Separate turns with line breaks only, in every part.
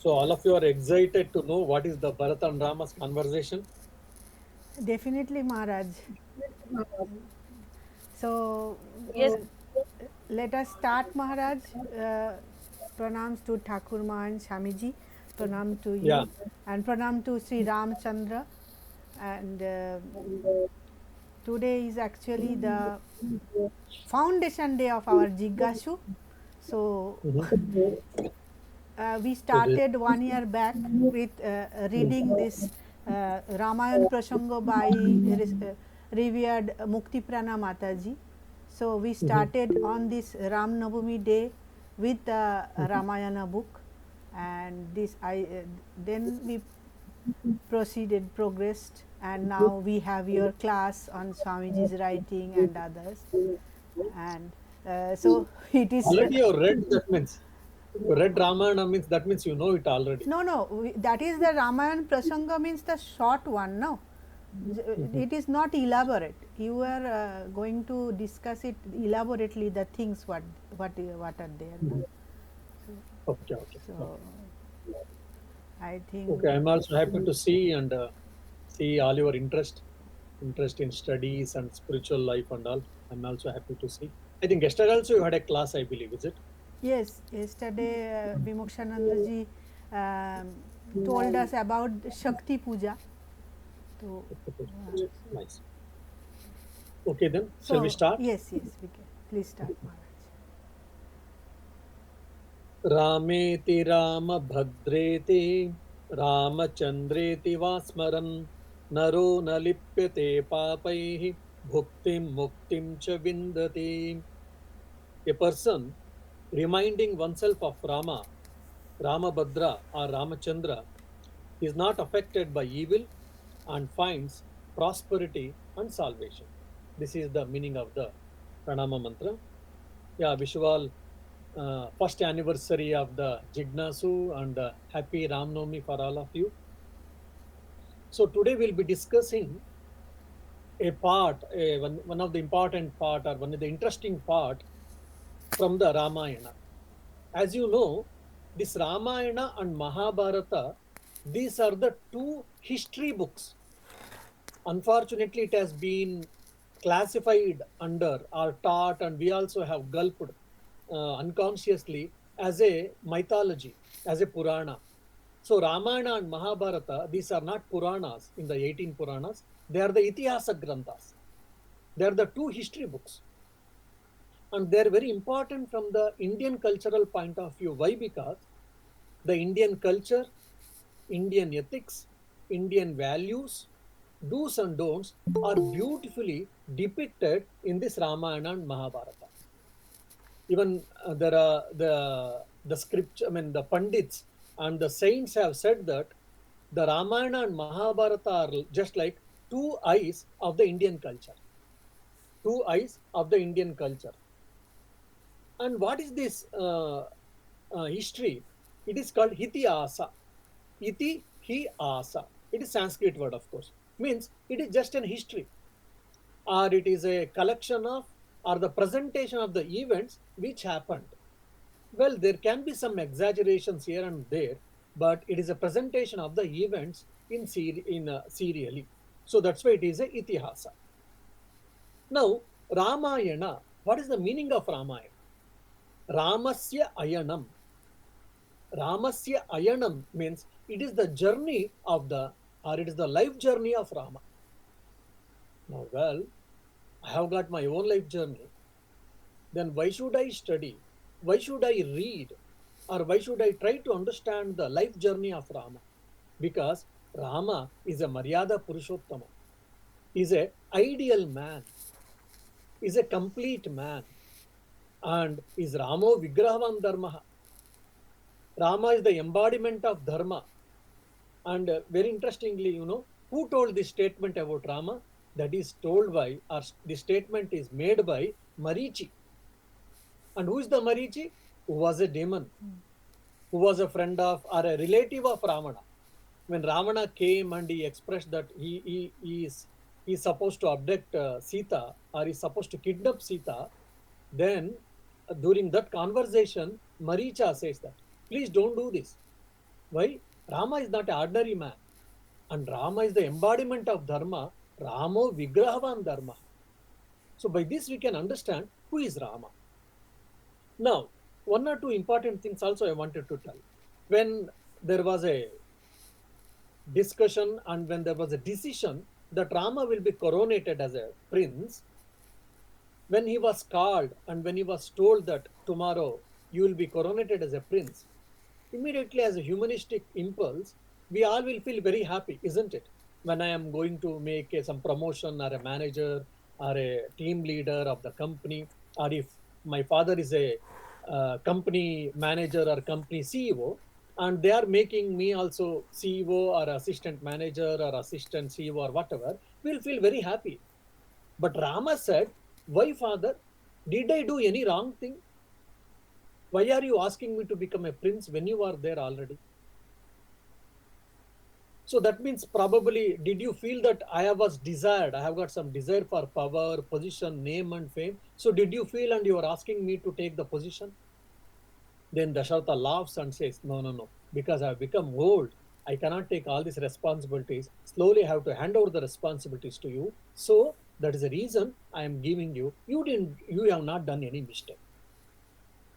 So all of you are excited to know what is the Bharat and Rama's conversation.
Definitely, Maharaj. So,
Yes,
let us start, Maharaj. Pranams to Thakurma and Swamiji. Pranam to
Yeah.
you. And pranam to Sri Ramchandra. And today is actually the foundation day of our Jijnasu. So,
Mhm.
we
So this,
started 1 year back with reading this Ramayan Prasango by revered Mukti Prana Mataji. So we
Mhm.
started on this Ram Navami day with the Ramayana book, and this I then we proceeded, progressed, and now we have your class on Swamiji's writing and others, and so it is.
already you read, that means you read Ramayana, means that means you know it already.
No, no, that is the Ramayan Prasanga, means the short one, no?
Mhm.
It is not elaborate. You are going to discuss it elaborately, the things what are there, no?
Mhm. Okay, okay,
So, I
okay.
think,
I'm also happy to see and see all your interest in studies and spiritual life and all. I'm also happy to see. I think yesterday also you had a class, I believe, is it?
yes, yesterday Vimokshanandaji told us about Shakti Puja. So,
Nice. Okay, then shall we
so
start?
yes, yes, we can. Please start, Maharaj.
रामेति रामभद्रेति रामचन्द्रेति वा स्मरन् नरो न लिप्यते पापैः भुक्तिं मुक्तिं च विन्दति. A person reminding oneself of Rama, Ramabhadra or Ramachandra is not affected by evil and finds prosperity and salvation. This is the meaning of the Pranama mantra. Yeah, visual first anniversary of the Jijnasu and happy Ramnavami for all of you. So today we'll be discussing a part, one of the important part or one of the interesting part from the Ramayana. As you know, this Ramayana and Mahabharata, these are the two history books. Unfortunately, it has been classified under or taught, and we also have gulped unconsciously as a mythology, as a Purana. So, Ramayana and Mahabharata, these are not Puranas in the 18 Puranas, they are the Itihasa Granthas. They are the two history books. And they're very important from the Indian cultural point of view. Why? Because the Indian culture, Indian ethics, Indian values, do's and don'ts are beautifully depicted in this Ramayana and Mahabharata. Even there are the scripture, I mean the Pandits and the saints have said that the Ramayana and Mahabharata are just like two eyes of the Indian culture. Two eyes of the Indian culture. And what is this history? It is called Hitiasa. Iti hi asa. It is Sanskrit word, of course. Means it is just an history, or it is a collection of, or the presentation of the events which happened. Well, there can be some exaggerations here and there, but it is a presentation of the events in serially. So that's why it is a itihasa. Now, Ramayana. What is the meaning of Ramayana? Ramasya ayanam. Ramasya ayanam means it is the journey of the, or it is the life journey of Rama. Now, well, I have got my own life journey. Then why should I study? Why should I read? Or why should I try to understand the life journey of Rama? Because Rama is a Maryada Purushottama, is a ideal man, is a complete man, and is Ramo Vigrahavan Dharma. Rama is the embodiment of Dharma. And very interestingly, who told this statement about Rama? That is told by, or the statement is made by Marichi. And who is the Marichi? Who was a demon, who was a friend of or a relative of Ravana. When Ravana came and he expressed that he is supposed to abduct Sita, or is supposed to kidnap Sita, then during that conversation, Maricha says that, please don't do this. Why? Rama is not an ordinary man. And Rama is the embodiment of Dharma. Ramo Vigrahavan Dharma. So by this we can understand who is Rama. Now, one or two important things also I wanted to tell. When there was a discussion and when there was a decision that Rama will be coronated as a prince, when he was called and when he was told that tomorrow you will be coronated as a prince, immediately as a humanistic impulse, we all will feel very happy, isn't it? When I am going to make some promotion or a manager or a team leader of the company, or if my father is a company manager or company CEO, and they are making me also CEO or assistant manager or assistant CEO or whatever, we'll feel very happy. But Rama said, why, father? Did I do any wrong thing? Why are you asking me to become a prince when you are there already? So that means probably, did you feel that I was desired? I have got some desire for power, position, name, and fame. So did you feel and you are asking me to take the position? Then Dasharatha laughs and says, no, no, no, because I have become old. I cannot take all these responsibilities. Slowly I have to hand over the responsibilities to you. So that is the reason I am giving you. You have not done any mistake.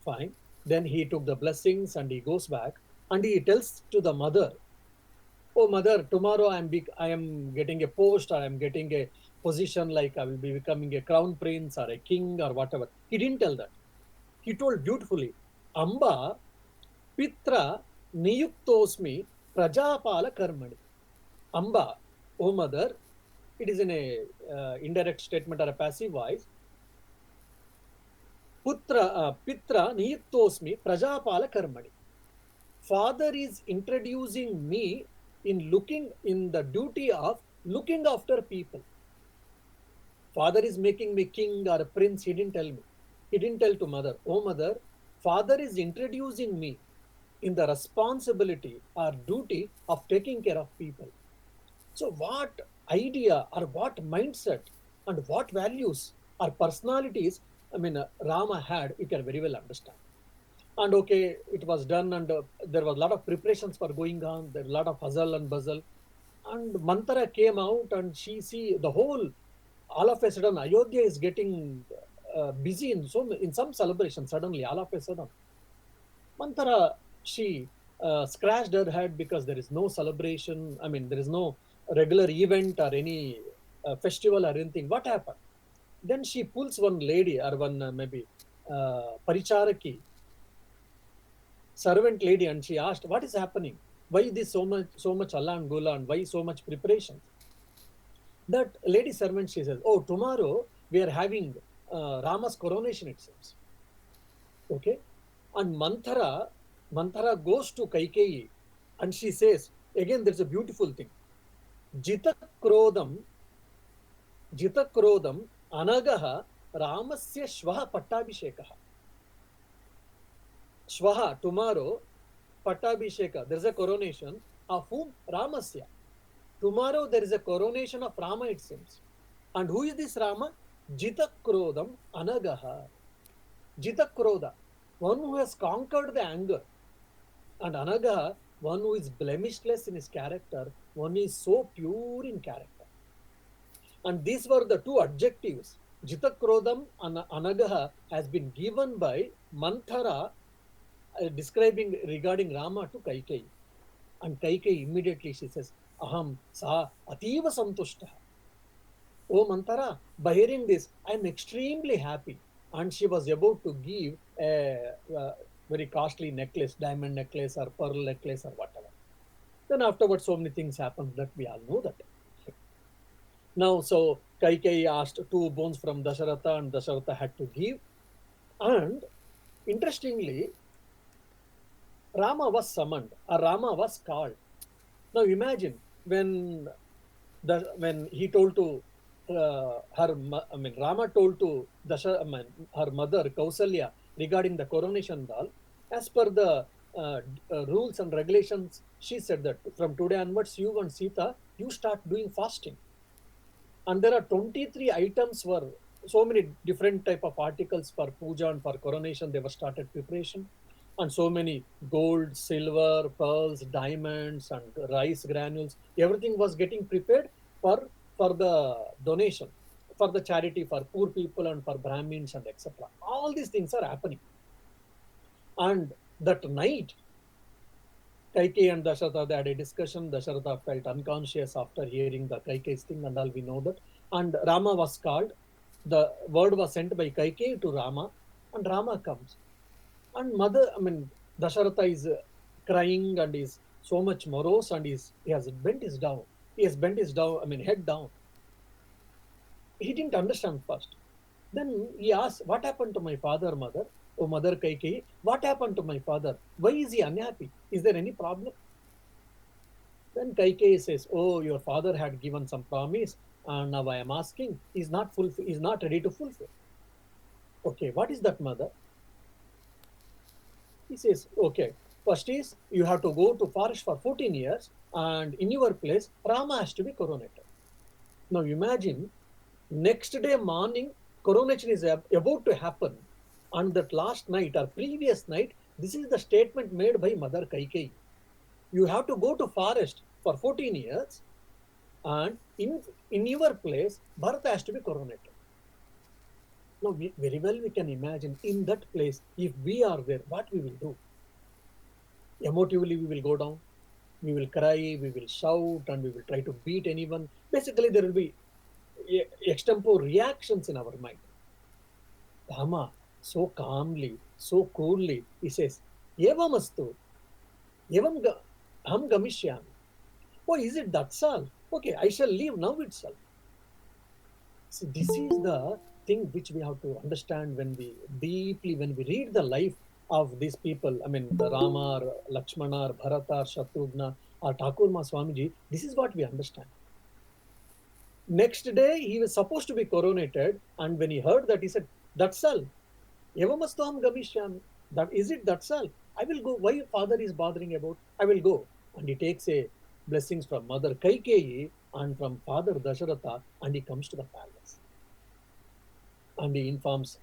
Fine. Then he took the blessings and he goes back and he tells to the mother, oh mother, tomorrow I am getting a post, or I am getting a position, like I will be becoming a crown prince or a king or whatever. He didn't tell that. He told beautifully, Amba Pitra Niyuktosmi Prajapala Karmani. Amba, oh mother, it is in a indirect statement or a passive voice. Pitra Niyuktosmi Prajapala Karmani. Father is introducing me in the duty of looking after people. Father is making me king or a prince. He didn't tell me. He didn't tell to mother, oh mother, father is introducing me in the responsibility or duty of taking care of people. So what idea or what mindset and what values or personalities, Rama had, you can very well understand. And okay, it was done, and there was a lot of preparations for going on. There was a lot of hustle and bustle. And Mantara came out, and she see the whole. All of a sudden, Ayodhya is getting busy in some celebration. Suddenly, all of a sudden, Mantara, she scratched her head because there is no celebration. There is no regular event or any festival or anything. What happened? Then she pulls one lady or one maybe paricharaki servant lady, and she asked, what is happening? Why this so much Allah and Gula, and why so much preparations? That lady servant, she says, oh, tomorrow we are having Rama's coronation, it seems. Okay. And Manthara goes to Kaikeyi and she says, again, there's a beautiful thing. Jitakrodam Anagaha Ramasya Shvaha Pattabhishekaha. Shvaha, tomorrow, Pattabhisheka, there's a coronation of whom? Ramasya. Tomorrow there is a coronation of Rama, it seems. And who is this Rama? Jitakrodam Anagaha. Jitakroda, one who has conquered the anger. And Anagaha, one who is blemishless in his character, one is so pure in character. And these were the two adjectives. Jitakrodam and Anagaha has been given by Manthara describing regarding Rama to Kaikeyi. And Kaikeyi immediately she says, Aham sa ativa santushta. Oh Manthara, by hearing this, I am extremely happy. And she was about to give a very costly necklace, diamond necklace or pearl necklace or whatever. Then afterwards, so many things happened that we all know that. Now, so Kaikeyi asked 2 bones from Dasharatha, and Dasharatha had to give. And interestingly, Rama was summoned, or Rama was called. Now imagine when he told to Rama told to her mother Kausalya regarding the coronation doll. As per the rules and regulations, she said that from today onwards, you and Sita, you start doing fasting. And there are 23 items were so many different type of articles for puja and for coronation. They were started preparation. and so many gold, silver, pearls, diamonds, and rice granules. Everything was getting prepared for the donation, for the charity, for poor people, and for Brahmins, and etc. All these things are happening. And that night, Kaikeyi and Dasharatha, they had a discussion. Dasharatha felt unconscious after hearing the Kaikeyi's thing, and all we know that. And Rama was called. The word was sent by Kaikeyi to Rama, and Rama comes. And Dasharatha is crying and is so much morose, and he has bent his down. He has bent his down, head down. He didn't understand first. Then he asked, "What happened to my father, mother? Oh, mother Kaikeyi, what happened to my father? Why is he unhappy? Is there any problem?" Then Kaikeyi says, "Oh, your father had given some promise, and now I am asking, he's not ready to fulfill." Okay, what is that, mother? He says, "Okay, first is you have to go to forest for 14 years, and in your place, Rama has to be coronated." Now imagine, next day morning, coronation is about to happen. On that last night or previous night, this is the statement made by Mother Kaikeyi. You have to go to forest for 14 years, and in your place, Bharat has to be coronated. Now, very well we can imagine in that place, if we are there, what we will do. Emotively, we will go down, we will cry, we will shout, and we will try to beat anyone. Basically, there will be extempore reactions in our mind. Rama, so calmly, so coolly, he says, "Evamastu, evam aham gamishyami." Oh, is it that's all? Okay, I shall leave now itself. So this is the thing which we have to understand when we read the life of these people. The Rama, or Lakshmana, or Bharata, or Shatrughna, or Thakurma Swamiji. This is what we understand. Next day, he was supposed to be coronated, and when he heard that, he said, "That's all. Evamastaham gamishyami." That is it. That's all. I will go. Why father is bothering about? I will go. And he takes a blessings from Mother Kaikeyi and from Father Dasharatha, and he comes to the palace. And he informs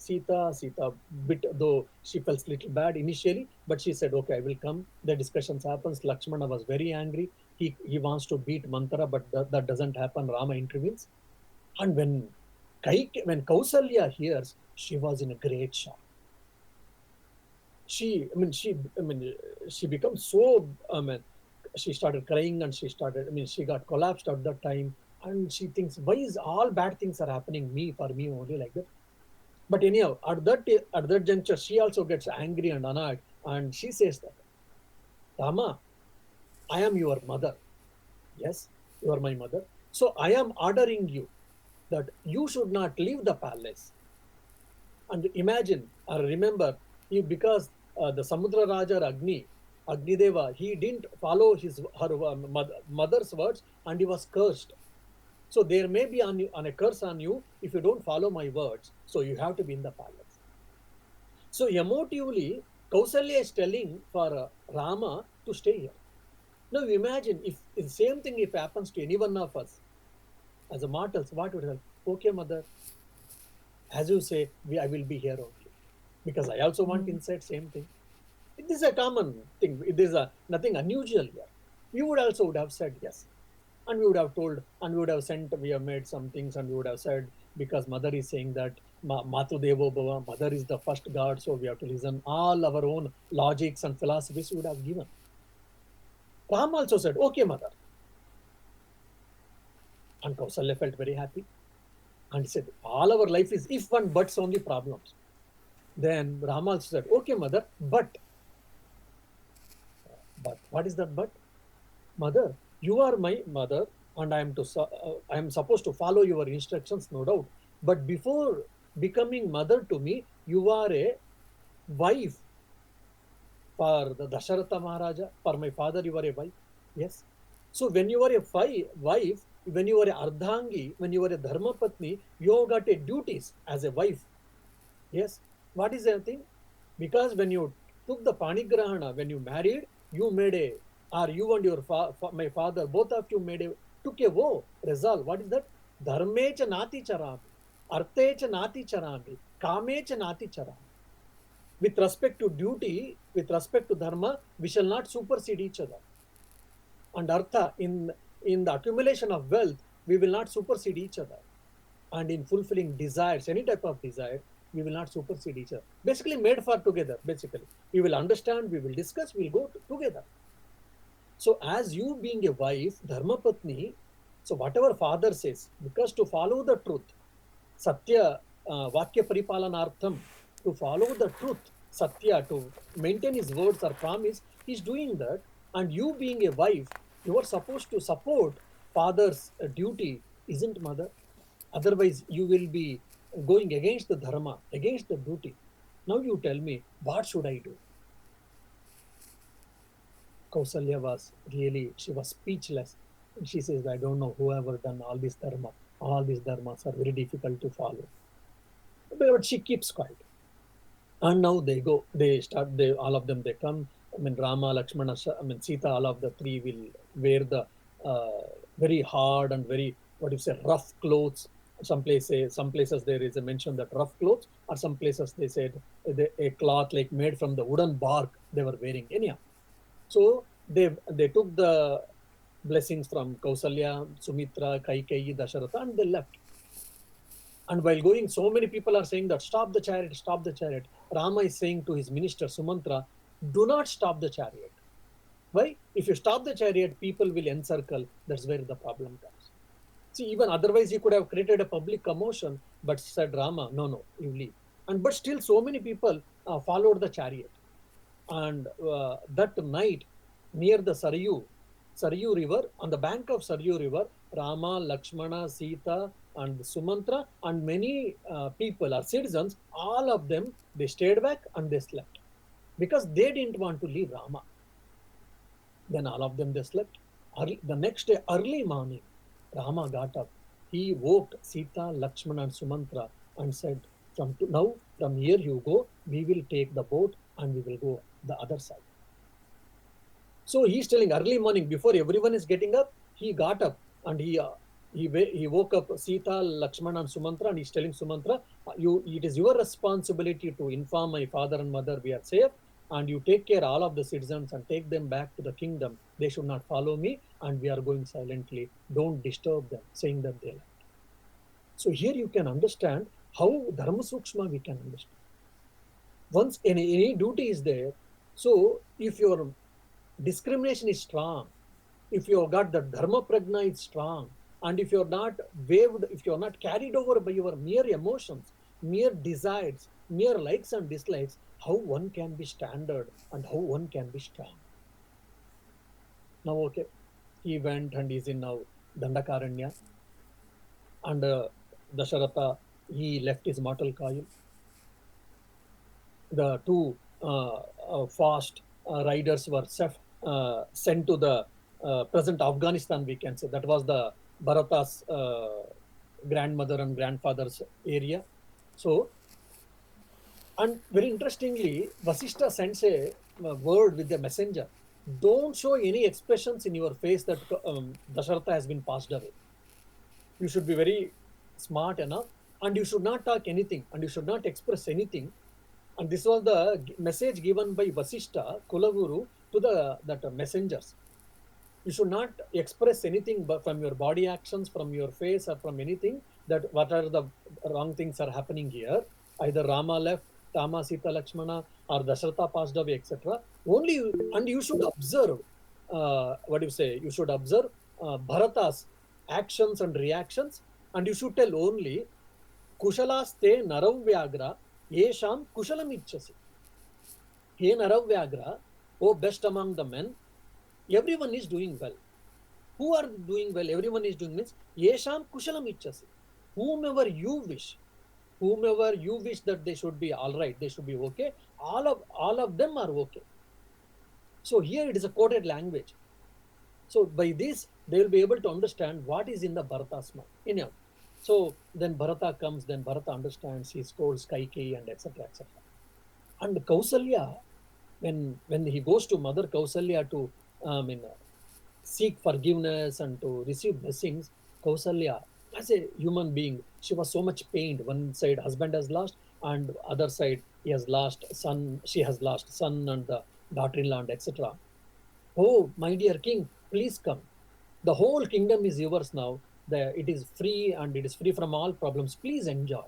Sita. Sita, bit though she felt little bad initially, but she said, "Okay, I will come." The discussions happens. Lakshmana was very angry. He wants to beat Manthara, but that doesn't happen. Rama intervenes. And when Kausalya hears, she was in a great shock. She becomes so, she started crying, and she got collapsed at that time. And she thinks, why is all bad things are happening for me only like that? But anyhow, at that juncture, she also gets angry and annoyed. And she says that, "Rama, I am your mother. Yes, you are my mother. So I am ordering you that you should not leave the palace." And imagine or remember, because the Samudra Raja Agni Deva, he didn't follow her mother's words, and he was cursed. So there may be on a curse on you if you don't follow my words. So you have to be in the palace. So emotively, Kausalya is telling for Rama to stay here. Now imagine if the same thing if happens to any one of us as a mortals, what would happen? Okay, mother, as you say, I will be here only, because I also want inside same thing. It is a common thing. It is nothing unusual here. We would have said yes, and we would have told, and we would have sent. We have made some things, and we would have said, because mother is saying that Matu Devo Bhava, mother is the first God, so we have to listen. All our own logics and philosophies we would have given. Ram also said, "Okay, mother," and Kausalya felt very happy. And he said, all our life is if and buts only problems. Then Rama also said, "Okay, mother, but what is that but? Mother, you are my mother, and I am supposed to follow your instructions, no doubt. But before becoming mother to me, you are a wife for the Dasharatha Maharaja. For my father, you are a wife. Yes. So when you are a wife, when you are a Ardhangi, when you are a Dharma Patni, you have got a duties as a wife. Yes. What is that thing? Because when you took the Panigrahana, when you married, you made or you and your my father, both of you took a resolve. What is that? Dharmecha nati charami, arthecha nati charami, kamecha nati charami. With respect to duty, with respect to dharma, we shall not supersede each other. And artha, in the accumulation of wealth, we will not supersede each other. And in fulfilling desires, any type of desire, we will not supersede each other. Basically made for together, basically. We will understand, we will discuss, we will go together. So as you being a wife, dharma patni, so whatever father says, because to follow the truth, satya, vakya paripalanartham, to follow the truth, satya, to maintain his words or promise, he's doing that. And you being a wife, you are supposed to support father's duty, isn't mother? Otherwise, you will be going against the dharma, against the duty. Now you tell me, what should I do? Kausalya was really, she was speechless. She says, I don't know whoever done all this dharma. All these dharmas are very difficult to follow. But she keeps quiet. And now they go, all of them, they come. I mean, Rama, Lakshmana, Sita, all of the three will wear the very hard and very, what you say, rough clothes. Some places there is a mention that rough clothes, or some places they said a cloth like made from the wooden bark they were wearing. Anyhow, so they took the blessings from Kausalya, Sumitra, Kaikeyi, Dasharatha, and they left. And while going, so many people are saying that stop the chariot, stop the chariot. Rama is saying to his minister Sumantra, do not stop the chariot. Why? If you stop the chariot, people will encircle. That's where the problem comes. See, even otherwise he could have created a public commotion, but said Rama, no, you leave. And but still, so many people followed the chariot. And that night, near the Saryu river, on the bank of Saryu river, Rama, Lakshmana, Sita, and Sumantra, and many people or citizens, all of them, they stayed back and they slept because they didn't want to leave Rama. Then all of them, they slept. The next day, early morning, Rama got up. He woke Sita, Lakshmana, and Sumantra and said, from here you go, we will take the boat and we will go the other side. So he's telling early morning, before everyone is getting up, he got up and he woke up Sita, Lakshmana, and Sumantra, and he's telling Sumantra, it is your responsibility to inform my father and mother we are safe, and you take care all of the citizens and take them back to the kingdom. They should not follow me, and we are going silently. Don't disturb them, saying that they left. So here you can understand how Dharma Sukshma we can understand. Once any duty is there, so if your discrimination is strong, if you have got the Dharma Prajna is strong, and if you're not waved, if you're not carried over by your mere emotions, mere desires, mere likes and dislikes, how one can be standard and how one can be strong. Now, okay, he went and is in now Dandakaranya, and Dasharatha, he left his mortal coil. The two fast riders were sent to the present Afghanistan, we can say. That was the Bharata's grandmother and grandfather's area. So, and very interestingly, Vasishta sends a word with the messenger. Don't show any expressions in your face that Dasharatha has been passed away. You should be very smart enough, and you should not talk anything, and you should not express anything. And this was the message given by Vasishta, Kulaguru, to that messengers. You should not express anything but from your body actions, from your face, or from anything, that what are the wrong things are happening here. Either Rama left, Rama, Sita, Lakshmana, or Dasharatha passed away, etc. Only, and you should observe, you should observe Bharata's actions and reactions, and you should tell only, Kushalaste Naravyagra, Yesham Kushalam Ichasi. He Naravyagra, oh best among the men, everyone is doing well. Who are doing well? Everyone is doing means Yesham Kushalam Ichasi. Whomever you wish that they should be all right, they should be okay, all of them are okay. So here it is a coded language. So by this, they will be able to understand what is in the Bharata's mind. Anyhow, so then Bharata comes, then Bharata understands, he scolds Kaikeyi and etc. etc. And Kausalya, when he goes to Mother Kausalya to seek forgiveness and to receive blessings, Kausalya, as a human being, she was so much pained. One side husband has lost, and other side He has lost son, she has lost son and the daughter-in-law and etc. Oh, my dear king, please come. The whole kingdom is yours now. It is free and it is free from all problems. Please enjoy.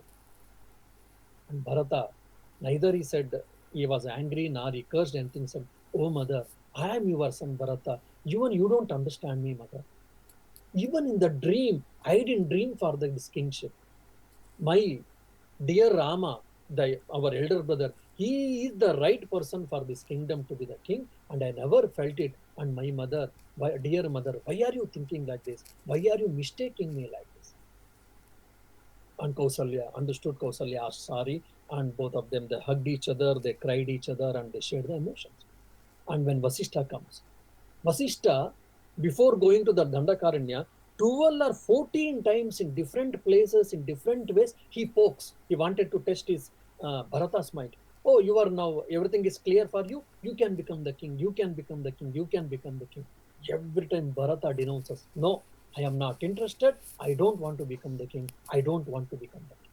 And Bharata, neither he said he was angry nor he cursed anything. Said, "Oh mother, I am your son Bharata. Even you don't understand me, mother. Even in the dream, I didn't dream for this kingship. My dear Rama, our elder brother, he is the right person for this kingdom to be the king, and I never felt it. And my mother, dear mother, why are you thinking like this? Why are you mistaking me like this?" And Kausalya understood. Kausalya asked sorry, and both of them they hugged each other, they cried each other, and they shared the emotions. And when Vasishtha comes, Vasishtha, before going to the Dandakaranya, 12 or 14 times in different places, in different ways, he pokes. He wanted to test his Bharata's mind. Oh, you are now, everything is clear for you. You can become the king. You can become the king. You can become the king. Every time Bharata denounces, no, I am not interested. I don't want to become the king. I don't want to become the king.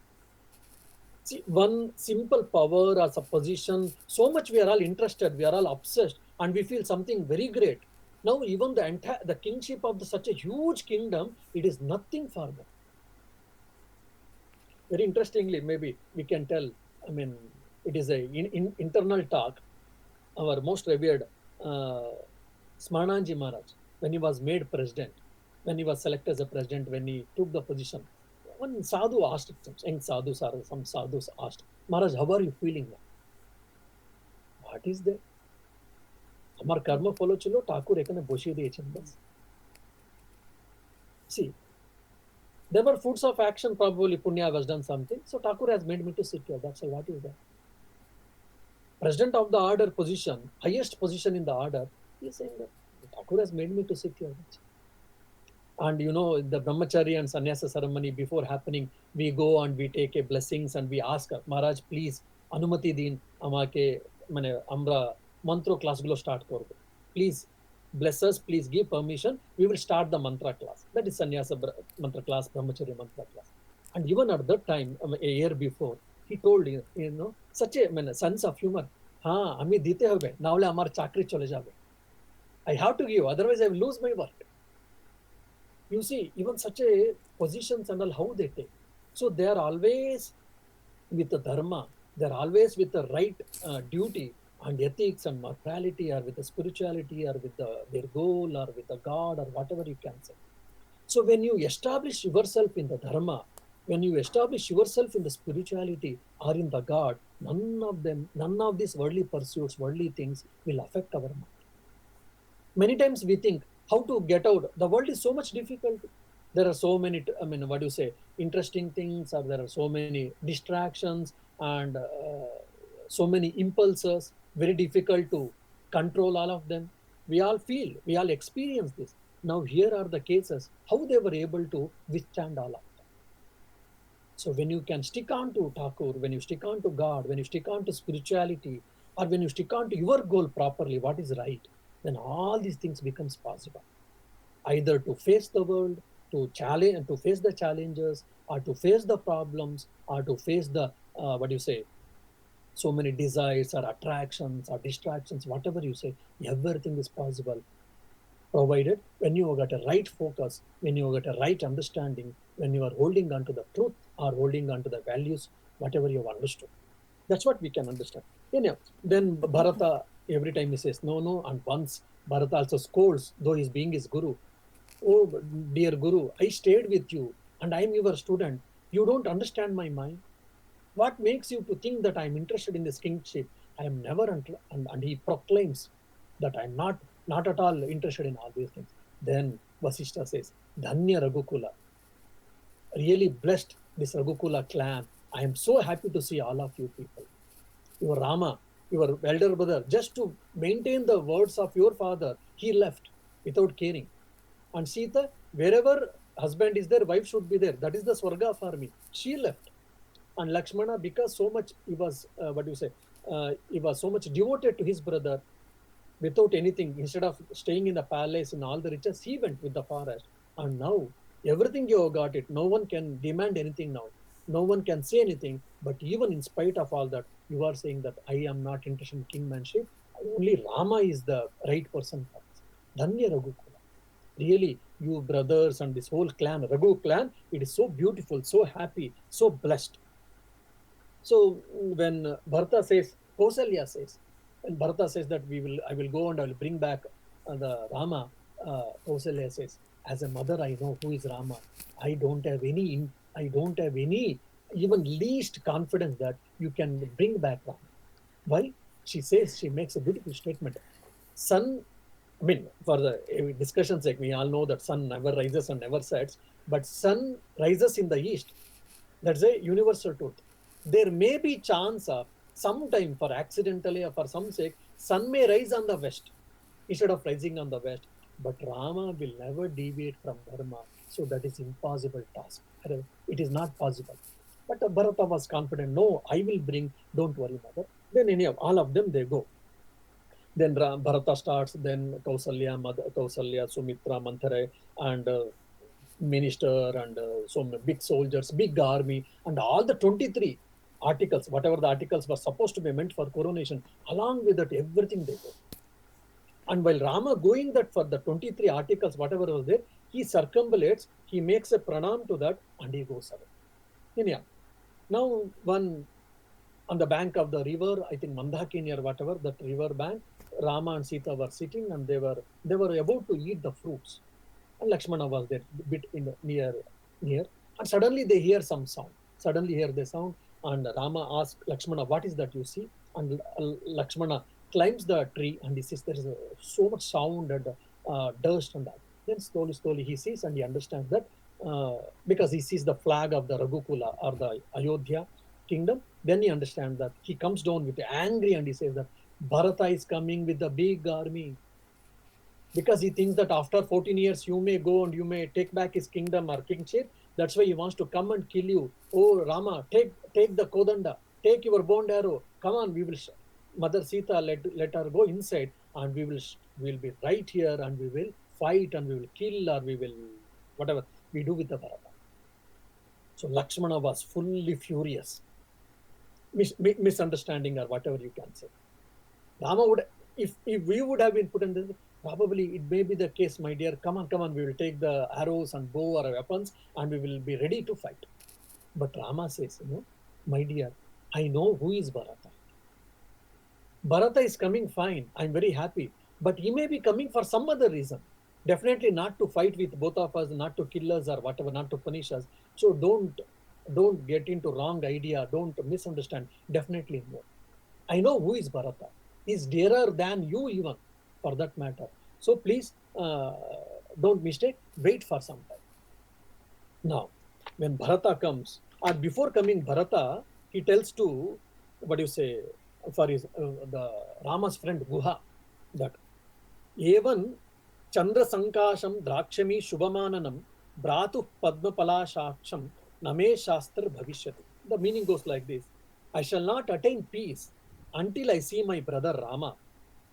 See, one simple power or supposition, so much we are all interested, we are all obsessed, and we feel something very great. Now, even the kingship of such a huge kingdom, it is nothing for them. Very interestingly, maybe we can tell. I mean, it is a internal talk. Our most revered uh, Smarnanji Maharaj, when he was made president, when he was selected as a president, when he took the position, one sadhu asked, some young sadhus or some sadhus asked, Maharaj, how are you feeling now? What is that? আমার কর্ম ফল ছিল ঠাকুর এখানে বসিয়ে দিয়েছেন বাস see there were fruits of action, probably punya has done something, so Thakur has made me to sit here. That's all. What is that? President of the order position, highest position in the order, he is saying that Thakur has made me to sit here. And you know, the brahmachari and sannyasa ceremony before happening, we go and we take a blessings and we ask Maharaj, please anumati din amake mane amra mantro class gulo start korbo, please bless us, please give permission, we will start the mantra class. That is sannyasa mantra class, brahmacharya mantra class. And even at that time, a year before, he told, you know, such a sense of humor, ha ami dite hobe naule amar chakri chole jabe, I have to give, otherwise I will lose my work. You see, even such a positions and all, how they take. So they are always with the dharma, they are always with the right duty and ethics and morality, or with the spirituality, or with their goal, or with the God, or whatever you can say. So when you establish yourself in the dharma, when you establish yourself in the spirituality or in the God, none of these worldly pursuits, worldly things will affect our mind. Many times we think how to get out. The world is so much difficult. There are so many, I mean, what do you say, interesting things, or there are so many distractions, and so many impulses, very difficult to control all of them. We all feel, we all experience this. Now here are the cases how they were able to withstand all of them. So when you can stick on to Thakur, when you stick on to God, when you stick on to spirituality, or when you stick on to your goal properly, what is right, then all these things becomes possible. Either to face the world, to challenge and to face the challenges, or to face the problems, or to face the what do you say, so many desires or attractions or distractions, whatever you say, everything is possible, provided when you got a right focus, when you got a right understanding, when you are holding on to the truth or holding on to the values, whatever you have understood. That's what we can understand. Anyhow, then Bharata, every time he says no, no, and once Bharata also scolds, though he's being his guru. Oh, dear guru, I stayed with you and I am your student. You don't understand my mind. What makes you to think that I'm interested in this kingship? I am never, and he proclaims that I'm not at all interested in all these things. Then Vasishtha says, Dhanya Raghukula, really blessed this Raghukula clan. I am so happy to see all of you people. Your Rama, your elder brother, just to maintain the words of your father, he left without caring. And Sita, wherever husband is there, wife should be there. That is the Swarga for me. She left. And Lakshmana, because so much he was, what do you say, he was so much devoted to his brother, without anything, instead of staying in the palace and all the riches, he went with the forest. And now, everything you have got it. No one can demand anything now. No one can say anything. But even in spite of all that, you are saying that I am not interested in kingmanship. Only Rama is the right person for us. Dhanya Raghukula. Really, you brothers and this whole clan, Raghu clan, it is so beautiful, so happy, so blessed. So when Bharata says, Kausalya says, and Bharata says that I will go and I will bring back the Rama, Kausalya says, as a mother, I know who is Rama. I don't have any even least confidence that you can bring back Rama. Why? She makes a beautiful statement. Sun, I mean, for the discussion's sake, we all know that sun never rises and never sets, but sun rises in the east. That's a universal truth. There may be chance of sometime for accidentally or for some sake, sun may rise on the west instead of rising on the west. But Rama will never deviate from Dharma. So that is impossible task. It is not possible. But Bharata was confident, no, I will bring, don't worry, mother. Then anyhow, all of them, they go. Then Bharata starts, then Kausalya, Mother, Kausalya, Sumitra, Manthara, and minister and some big soldiers, big army, and all the 23 articles, whatever the articles were supposed to be meant for coronation, along with that, everything they go. And while Rama going that for the 23 articles, whatever was there, he circumambulates, he makes a pranam to that, and he goes away. Anyhow, now one on the bank of the river, I think Mandakini or whatever, that river bank, Rama and Sita were sitting and they were about to eat the fruits. And Lakshmana was there, bit in near, and suddenly they hear some sound. Suddenly hear the sound, and Rama asks Lakshmana, "What is that you see?" And Lakshmana climbs the tree, and he says there is so much sound and dust and that. Then slowly he sees and he understands that because he sees the flag of the Raghukula or the Ayodhya kingdom. Then he understands that he comes down with angry and he says that Bharata is coming with a big army. Because he thinks that after 14 years you may go and you may take back his kingdom or kingship. That's why he wants to come and kill you. Oh Rama, take the Kodanda, take your bow and arrow. Come on, we will Mother Sita let her go inside, and we'll be right here and we will fight and we will kill, or we will whatever we do with the Bharata. So Lakshmana was fully furious. Misunderstanding or whatever you can say. Rama would, if we would have been put in this, probably it may be the case, my dear, come on, we will take the arrows and bow or weapons and we will be ready to fight. But Rama says, my dear, I know who is Bharata. Bharata is coming fine, I'm very happy, but he may be coming for some other reason. Definitely not to fight with both of us, not to kill us or whatever, not to punish us. So don't get into wrong idea, don't misunderstand. Definitely no. I know who is Bharata. He's dearer than you even, for that matter. So please don't mistake. Wait for some time. Now, when Bharata comes, or before coming Bharata, he tells to for his the Rama's friend Guha that Evan Chandra Sankasham Drakshami Shubhamananam Bratu Padmapala Shaksham Name Shastra Bhavishyati. The meaning goes like this: I shall not attain peace until I see my brother Rama,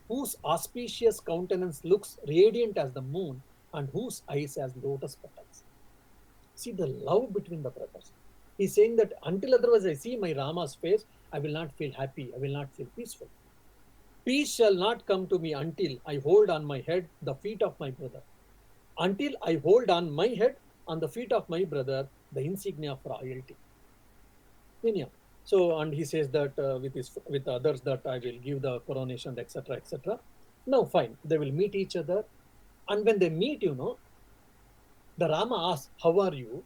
whose auspicious countenance looks radiant as the moon and whose eyes as lotus petals. See the love between the brothers. He's saying that until otherwise I see my Rama's face, I will not feel happy, I will not feel peaceful. Peace shall not come to me until I hold on my head the feet of my brother. Until I hold on my head on the feet of my brother the insignia of royalty. Anyhow, so, and he says that with others that I will give the coronation, etc., etc. Now, fine, they will meet each other, and when they meet, the Rama asks, "How are you?"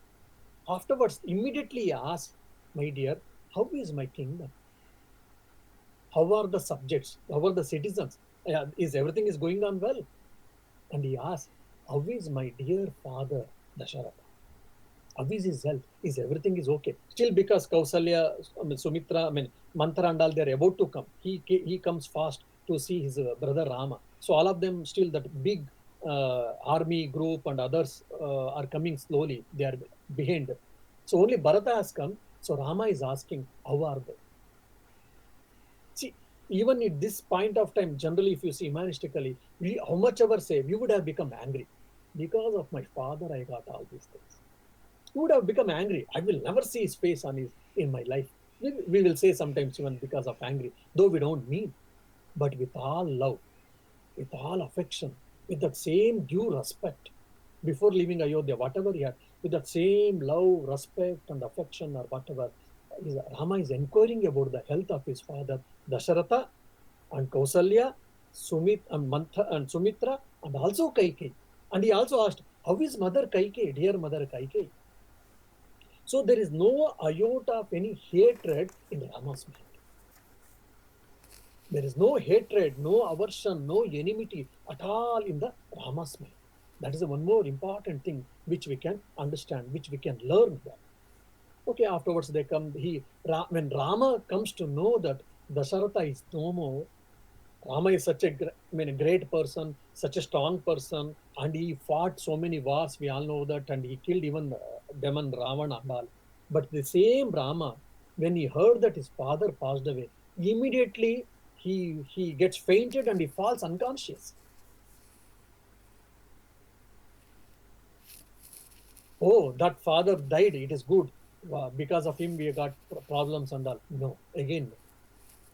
Afterwards, immediately he asks, "My dear, how is my kingdom? How are the subjects? How are the citizens? Is everything is going on well?" And he asks, "How is my dear father Dasharatha? How is his health? Is everything is okay?" Still, because Kausalya, Sumitra, Manthara and all, they're about to come. He comes fast to see his brother Rama. So all of them still, that big army group and others are coming slowly. They are behind. So only Bharata has come. So Rama is asking, how are they? See, even at this point of time, generally, if you see humanistically, how much ever say, we would have become angry. Because of my father, I got all these things. You would have become angry. I will never see his face in my life. We will say sometimes even because of angry, though we don't mean, but with all love, with all affection, with that same due respect. Before leaving Ayodhya, whatever he had, with that same love, respect, and affection, or whatever, Rama is inquiring about the health of his father, Dasharatha, and Kausalya, and Sumitra, and also Kaikeyi. And he also asked, how is mother Kaikeyi, dear mother Kaikeyi? So there is no iota of any hatred in Rama's mind. There is no hatred, no aversion, no enmity at all in the Rama's mind. That is the one more important thing which we can understand, which we can learn there. Okay, afterwards they come. When Rama comes to know that Dasharatha is no more, Rama is such a great person, such a strong person, and he fought so many wars. We all know that, and he killed even Demon Ravana and all. But the same Rama, when he heard that his father passed away, immediately he gets fainted and he falls unconscious. Oh, that father died. It is good. Because of him, we got problems and all. No, again, no.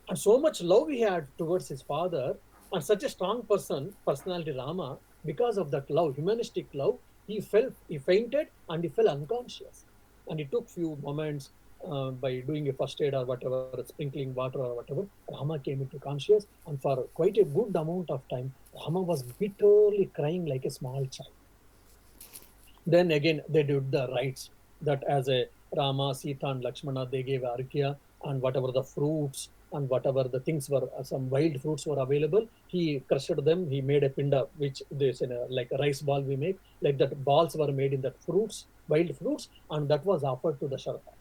And so much love he had towards his father, and such a strong personality Rama, because of that love, humanistic love, he fainted and he fell unconscious. And it took few moments by doing a first aid or whatever, sprinkling water or whatever, Rama came into conscious, and for quite a good amount of time, Rama was bitterly crying like a small child. Then again, they did the rites that as a Rama, Sita, and Lakshmana, they gave Arghya, and whatever the fruits and whatever the things were, some wild fruits were available, he crushed them. He made a pinda, which there's like a rice ball we make, like that balls were made in that fruits, wild fruits, and that was offered to Dasharatha.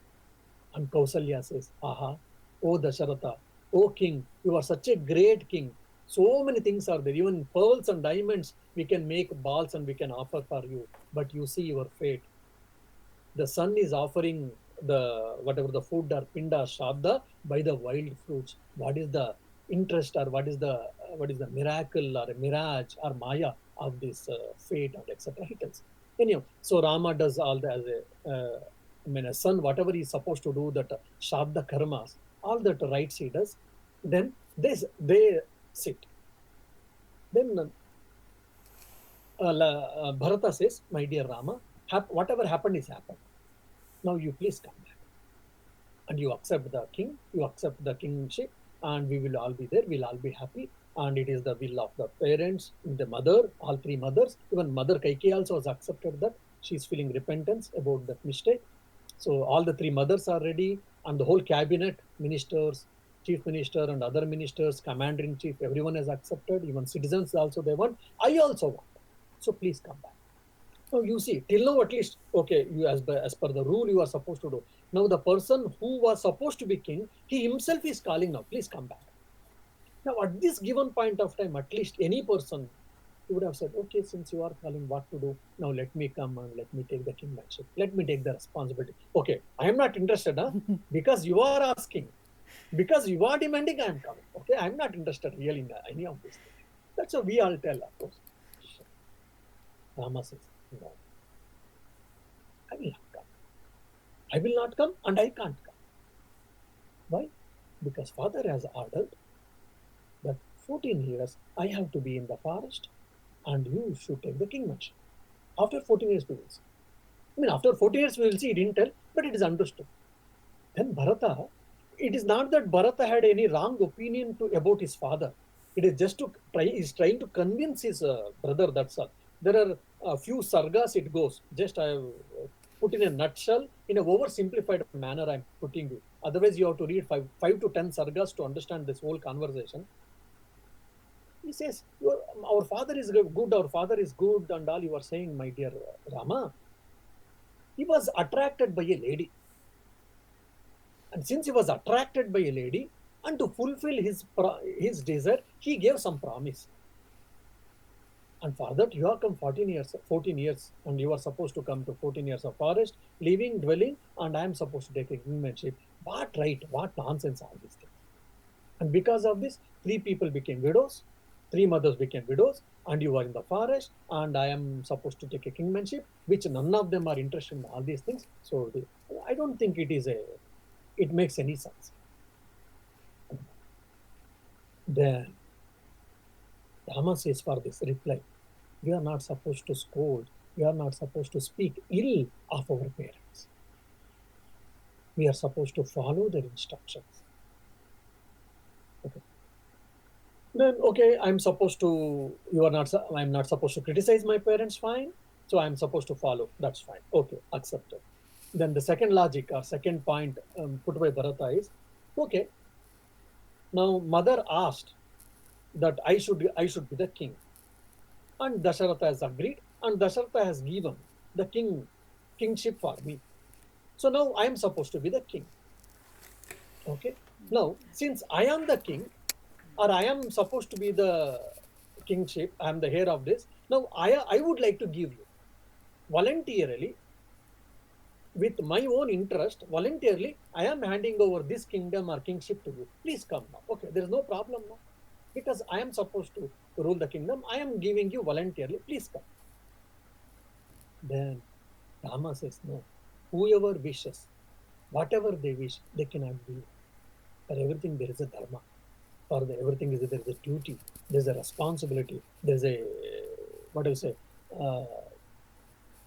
And Kausalya says, aha, O Dasharatha, O king, you are such a great king. So many things are there. Even pearls and diamonds, we can make balls and we can offer for you. But you see your fate. The sun is offering the whatever the food or pinda shabda by the wild fruits. What is the interest, or what is the miracle or a mirage or maya of this fate and etc. He tells. Anyhow, so Rama does all the as a son, whatever he's supposed to do, that shabda karmas, all that rights he does. Then they sit. Then Bharata says, my dear Rama, whatever happened is happened. Now you please come back. And you accept the king, you accept the kingship, and we will all be there, we'll all be happy. And it is the will of the parents, the mother, all three mothers. Even Mother Kaikeyi also has accepted that. She's feeling repentance about that mistake. So all the three mothers are ready, and the whole cabinet, ministers, chief minister, and other ministers, commander in chief, everyone has accepted. Even citizens also they want. I also want. So please come back. Now you see, till now at least, okay, you as per the rule you are supposed to do. Now the person who was supposed to be king, he himself is calling now, please come back. Now at this given point of time, at least any person would have said, okay, since you are calling, what to do? Now let me come and let me take the kingship. Let me take the responsibility. Okay, I am not interested, huh? Because you are asking, because you are demanding, I am coming. Okay, I am not interested really in any of this thing. That's what we all tell, of course. Rama says, no, I will not come. I will not come and I can't come. Why? Because father has ordered that 14 years I have to be in the forest and you should take the kingship. After 14 years we will see. After 14 years we will see, he didn't tell, but it is understood. Then Bharata, it is not that Bharata had any wrong opinion about his father. It is just he's trying to convince his brother, that's all. There are a few sargas it goes. Just I have put in a nutshell, in a oversimplified manner I'm putting you. Otherwise you have to read 5 to 10 sargas to understand this whole conversation. He says, our father is good, our father is good, and all you are saying, my dear Rama. He was attracted by a lady. And since he was attracted by a lady, and to fulfill his desire, he gave some promise. And for that, you have come 14 years, and you are supposed to come to 14 years of forest, living, dwelling, and I am supposed to take a kingship. What right? What nonsense are these things? And because of this, 3 people became widows, 3 mothers became widows, and you are in the forest, and I am supposed to take a kingship, which none of them are interested in all these things. So I don't think it is a it makes any sense. Then Rama says for this reply, we are not supposed to scold, we are not supposed to speak ill of our parents. We are supposed to follow their instructions. Okay. Then okay, I'm not supposed to criticize my parents, fine. So I'm supposed to follow, that's fine. Okay, accepted. Then the second logic or second point put by Bharata is, okay, now mother asked that I should be the king. And Dasharatha has agreed, and Dasharatha has given the kingship for me. So now I am supposed to be the king. Okay. Now, since I am the king, or I am supposed to be the kingship, I am the heir of this. Now I would like to give you voluntarily, with my own interest, voluntarily, I am handing over this kingdom or kingship to you. Please come now. Okay, there is no problem now. Because I am supposed to rule the kingdom, I am giving you voluntarily. Please come. Then Rama says, no. Whoever wishes, whatever they wish, they cannot do. For everything there is a dharma. For everything there is a duty. There is a responsibility. There is a, what do you say?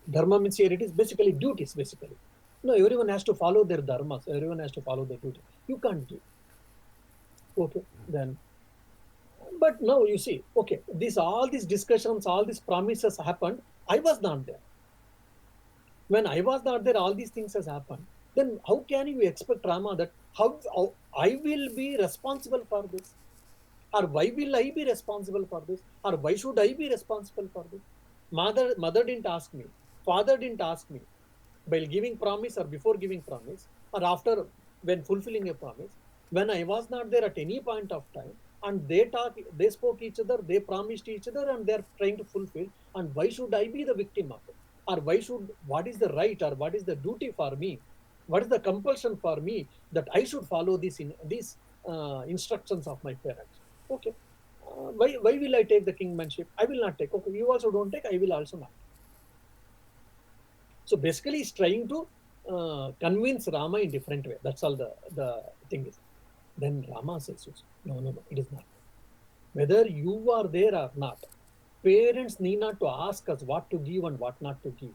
Dharma means here it is basically duties, basically. No, everyone has to follow their dharmas. Everyone has to follow their duty. You can't give. Okay, then. But now you see, okay, all these discussions, all these promises happened. I was not there. When I was not there, all these things has happened. Then how can you expect Rama that how I will be responsible for this? Or why will I be responsible for this? Or why should I be responsible for this? Mother didn't ask me. Father didn't ask me. While giving promise or before giving promise or after when fulfilling a promise, when I was not there at any point of time, and they spoke each other, they promised each other, and they're trying to fulfill. And why should I be the victim of it? Or what is the right or what is the duty for me? What is the compulsion for me that I should follow these instructions of my parents? Okay. Why will I take the kingmanship? I will not take. Okay, you also don't take, I will also not. So basically, he's trying to convince Rama in different way. That's all the thing is. Then Rama says, no, it is not. Whether you are there or not, parents need not to ask us what to give and what not to give,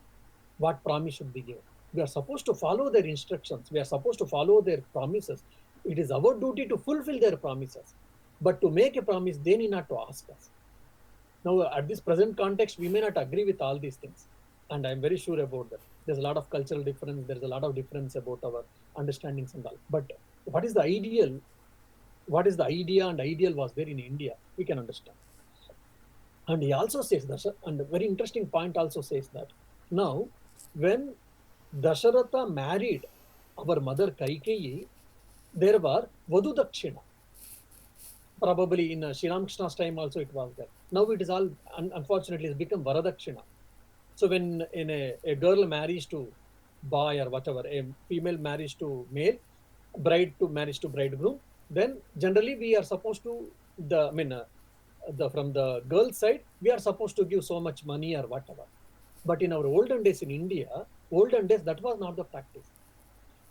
what promise should be given. We are supposed to follow their instructions. We are supposed to follow their promises. It is our duty to fulfill their promises. But to make a promise, they need not to ask us. Now, at this present context, we may not agree with all these things. And I'm very sure about that. There's a lot of cultural difference. There's a lot of difference about our understandings and all. But what is the ideal? What is the idea and ideal was there in India? We can understand. And he also says that, and a very interesting point also says that now, when Dasharatha married our mother Kaikeyi, there were Vadu Dakshina. Probably in Sri Ramkrishna's time also it was there. Now it is all, unfortunately, it's become Varadakshina. So when a girl marries to boy or whatever, a female marries to male, bride to marries to bridegroom, then generally we are supposed to, from the girl's side, we are supposed to give so much money or whatever. But in our olden days in India, that was not the practice.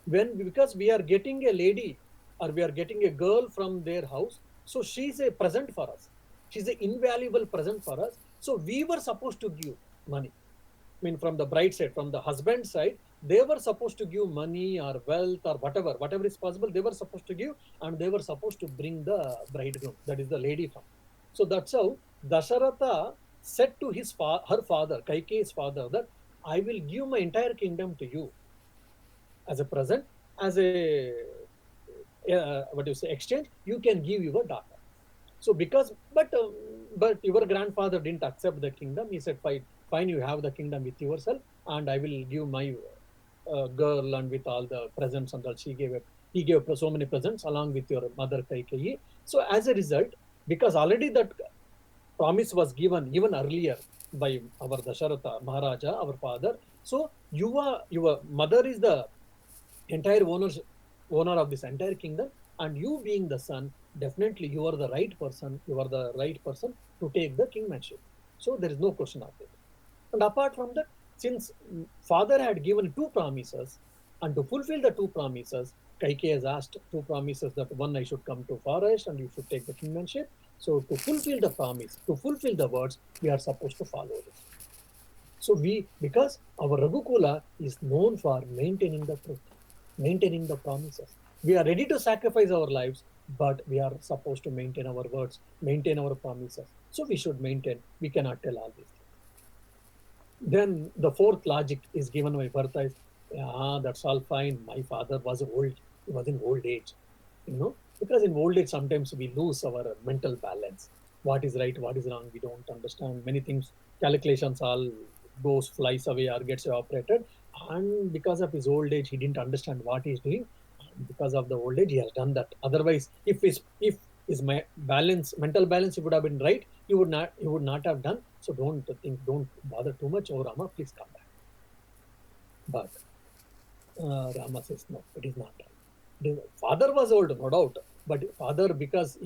Because we are getting a lady or we are getting a girl from their house, so she's a present for us. She's an invaluable present for us. So we were supposed to give money. I mean, from the bride side, from the husband side, they were supposed to give money or wealth or whatever is possible, they were supposed to give, and they were supposed to bring the bridegroom, that is the lady from. So that's how Dasharatha said to her father, Kaikeyi's father, that I will give my entire kingdom to you as a present, as a exchange, you can give your daughter. So but your grandfather didn't accept the kingdom. He said, fine, you have the kingdom with yourself, and I will give my girl and with all the presents and all. He gave so many presents along with your mother Kaikeyi. So as a result, because already that promise was given even earlier by our Dasharatha Maharaja, our father. So your mother is the entire owner of this entire kingdom, and you being the son, definitely you are the right person. You are the right person to take the kingmanship. So there is no question of it. And apart from that, since father had given two promises, and to fulfill the two promises, Kaikeyi has asked two promises, that one, I should come to forest and you should take the kingmanship. So to fulfill the promise, to fulfill the words, we are supposed to follow this. So because our Raghukula is known for maintaining the truth, maintaining the promises. We are ready to sacrifice our lives, but we are supposed to maintain our words, maintain our promises. So we should maintain. We cannot tell all these things. Then the fourth logic is given by Bharata is, that's all fine. My father was old. He was in old age. Because in old age, sometimes we lose our mental balance. What is right, what is wrong, we don't understand. Many things, calculations all flies away or gets evaporated. And because of his old age, he didn't understand what he's doing. And because of the old age, he has done that. Otherwise, if his mental balance, he would have been right, he would not have done. So don't bother too much. Oh Rama, please come back. But Rama says, no, it is not right. The father was old, no doubt, but father, because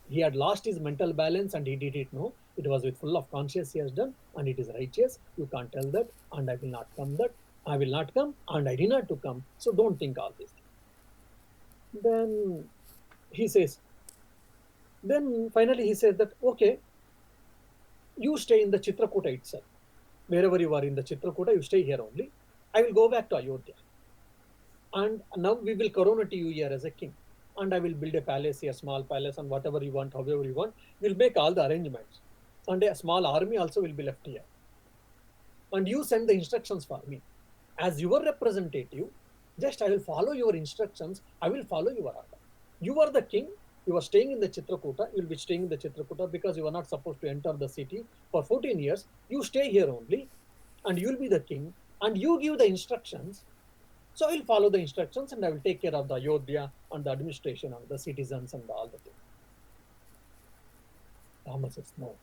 he had lost his mental balance and he did it. No, it was with full of conscience he has done, and it is righteous. You can't tell that, and I will not come. That I will not come, and I did not to come. So don't think all this. Then he says. Then finally he says that, okay, you stay in the Chitrakuta itself. Wherever you are in the Chitrakuta, you stay here only. I will go back to Ayodhya. And now we will coronate you here as a king. And I will build a palace here, small palace, and whatever you want, however you want. We'll make all the arrangements. And a small army also will be left here. And you send the instructions for me. As your representative, just I will follow your instructions. I will follow your order. You are the king. You are staying in the Chitrakuta. You will be staying in the Chitrakuta because you are not supposed to enter the city for 14 years. You stay here only, and you will be the king. And you give the instructions. So I will follow the instructions, and I will take care of the Ayodhya and the administration and the citizens and all the things. Rama says, no.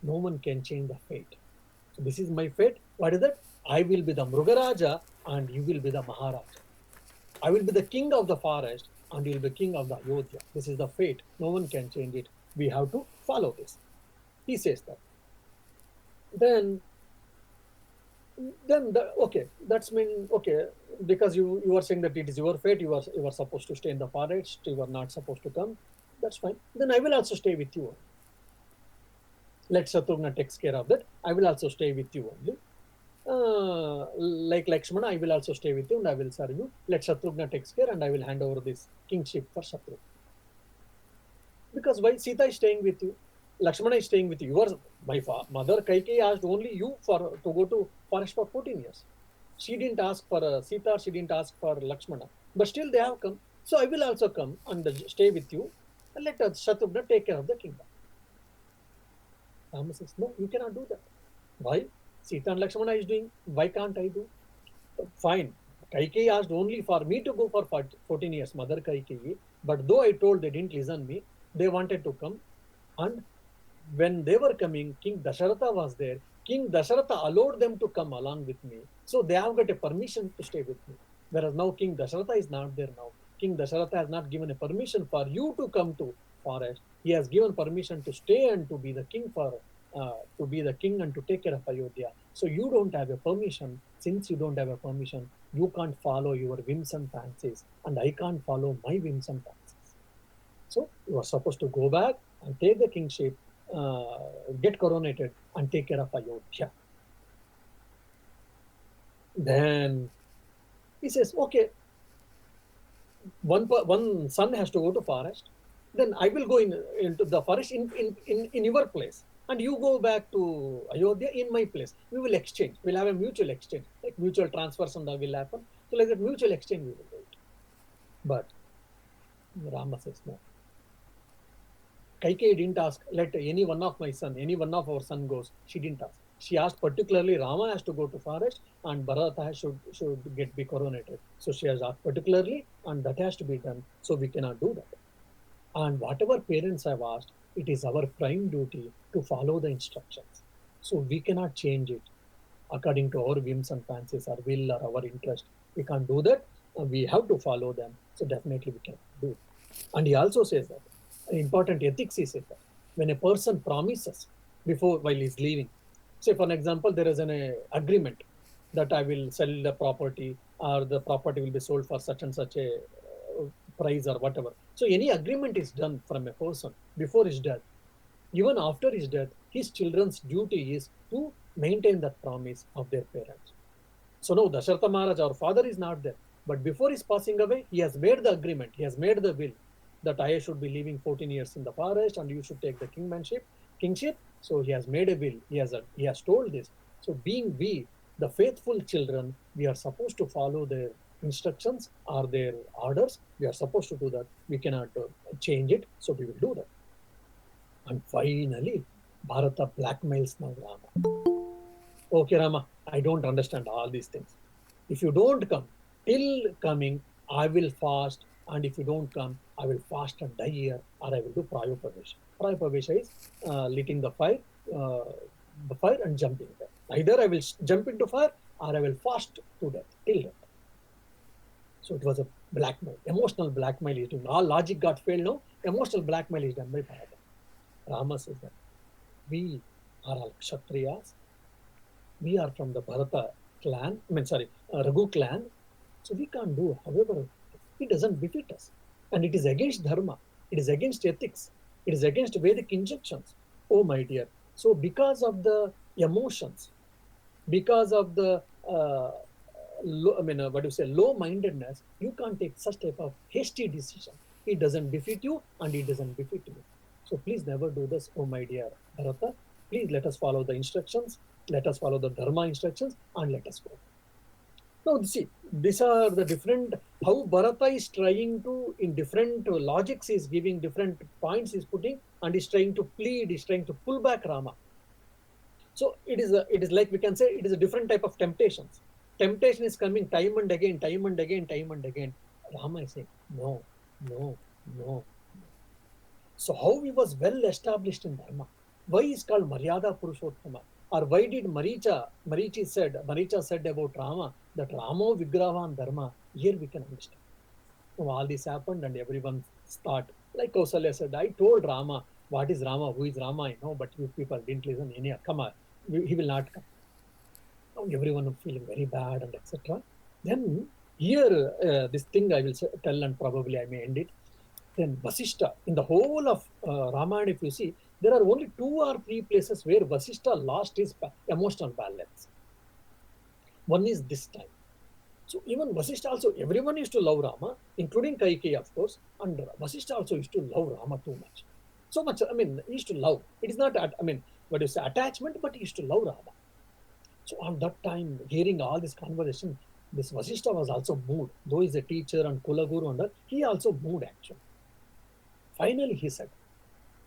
No one can change the fate. So this is my fate. What is that? I will be the Mrugaraja and you will be the Maharaja. I will be the king of the forest and you will be king of the Ayodhya. This is the fate. No one can change it. We have to follow this. He says that. Then okay, that's mean, okay, because you are saying that it is your fate, you are supposed to stay in the forest, you are not supposed to come. That's fine. Then I will also stay with you. Let Shatrughna takes care of that. I will also stay with you only. Like Lakshmana, I will also stay with you and I will serve you. Let Shatrughna takes care and I will hand over this kingship for Shatrughna. Because why Sita is staying with you? Lakshmana is staying with you. My mother Kaikeyi asked only you to go to forest for 14 years. She didn't ask for Sita, she didn't ask for Lakshmana. But still they have come. So I will also come and stay with you and let Shatrughna take care of the kingdom. Rama says, no, you cannot do that. Why? Sita and Lakshmana is doing. Why can't I do? Fine. Kaikeyi asked only for me to go for 14 years, Mother Kaikeyi. But though I told, they didn't listen me. They wanted to come. And when they were coming, King Dasharatha was there. King Dasharatha allowed them to come along with me. So they have got a permission to stay with me. Whereas now King Dasharatha is not there now. King Dasharatha has not given a permission for you to come to forest. He has given permission to stay and to be the king and to take care of Ayodhya. So you don't have a permission. Since you don't have a permission, you can't follow your whims and fancies, and I can't follow my whims and fancies. So you are supposed to go back and take the kingship, get coronated, and take care of Ayodhya. Then he says, okay, one son has to go to forest. Then I will go into the forest in your place. And you go back to Ayodhya in my place. We will exchange. We'll have a mutual exchange. Like mutual transfers and that will happen. So like that mutual exchange we will do it. But Rama says no. Kaikeyi didn't ask, let any one of our son goes. She didn't ask. She asked particularly Rama has to go to forest and Bharata should be coronated. So she has asked particularly and that has to be done. So we cannot do that. And whatever parents have asked, it is our prime duty to follow the instructions. So we cannot change it according to our whims and fancies, our will or our interest. We can't do that. We have to follow them. So definitely we can do it. And he also says that important ethics, he says that when a person promises while he's leaving, say for an example, there is an agreement that I will sell the property or the property will be sold for such and such a price or whatever. So any agreement is done from a person before his death. Even after his death, his children's duty is to maintain that promise of their parents. So now Dasharatha Maharaj, our father, is not there. But before his passing away, he has made the agreement, he has made the will that I should be living 14 years in the forest and you should take the kingship. So he has made a will. He has told this. So being we, the faithful children, we are supposed to follow their instructions or their orders. We are supposed to do that. We cannot change it. So we will do that. And finally, Bharata blackmails now Rama. Okay, Rama, I don't understand all these things. If you don't come, till coming, I will fast. And if you don't come, I will fast and die here, or I will do Prayopavesha. Prayopavesha is lighting the fire and jumping there. Either I will jump into fire or I will fast to death, till death. So it was a blackmail, emotional blackmail is done. All logic got failed now, emotional blackmail is done by Bharata. Rama says that we are all Kshatriyas, we are from the Bharata clan, Raghu clan, so we can't do, however, it doesn't befit us. And it is against dharma, it is against ethics, it is against Vedic injunctions. Oh my dear. So because of the emotions, because of the low-mindedness, you can't take such type of hasty decision. It doesn't befit you and it doesn't befit me. So please never do this, oh my dear Bharata. Please let us follow the instructions, let us follow the dharma instructions, and let us go. Now, see, these are the different, how Bharata is trying to, in different logics, is giving different points, is putting, and is trying to plead, is trying to pull back Rama. So it is like we can say it is a different type of temptations. Temptation is coming time and again, time and again, time and again. Rama is saying, no, no, no. So how he was well established in Dharma? Why is called Maryada Purushottama? Or why did Maricha said about Rama that Ramo Vigrahan Dharma? Here we can understand. So all this happened and everyone thought, like Kausalya said, I told Rama, what is Rama? Who is Rama? I know, but you people didn't listen. Come on, he will not come. Now everyone is feeling very bad and etc. Then here, this thing I will tell and probably I may end it. Then Vasishta, in the whole of Ramayana, if you see, there are only 2 or 3 places where Vasishta lost his emotional balance. One is this time. So even Vasishta also, everyone used to love Rama, including Kaikeyi, of course, and Vasishta also used to love Rama too much. So much, he used to love. It is not, attachment, but he used to love Rama. So on that time, hearing all this conversation, this Vasishta was also moved. Though he's a teacher and Kulaguru and that, he also moved actually. Finally, he said,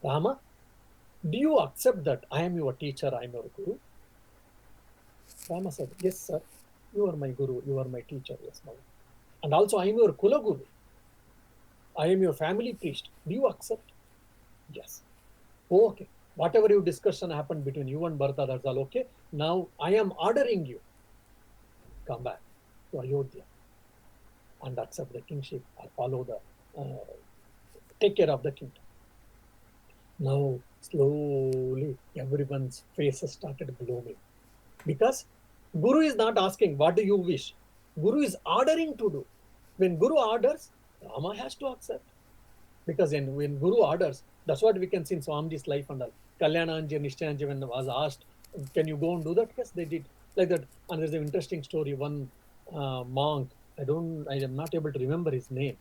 Rama, do you accept that I am your teacher, I am your guru? Rama said, yes, sir. You are my guru, you are my teacher, yes, Mother. And also, I am your Kulaguru. I am your family priest. Do you accept? Yes. Oh, okay. Whatever your discussion happened between you and Bharata, that's all okay. Now, I am ordering you. Come back to Ayodhya and accept the kingship or follow take care of the kingdom. Now, slowly, everyone's faces started glowing. Because Guru is not asking, what do you wish? Guru is ordering to do. When Guru orders, Rama has to accept. Because when Guru orders, that's what we can see in Swamiji's life and all. Kalyananji and Nishchayanji, when was asked, can you go and do that? Yes, they did. Like that. And there's an interesting story. One monk, I am not able to remember his name.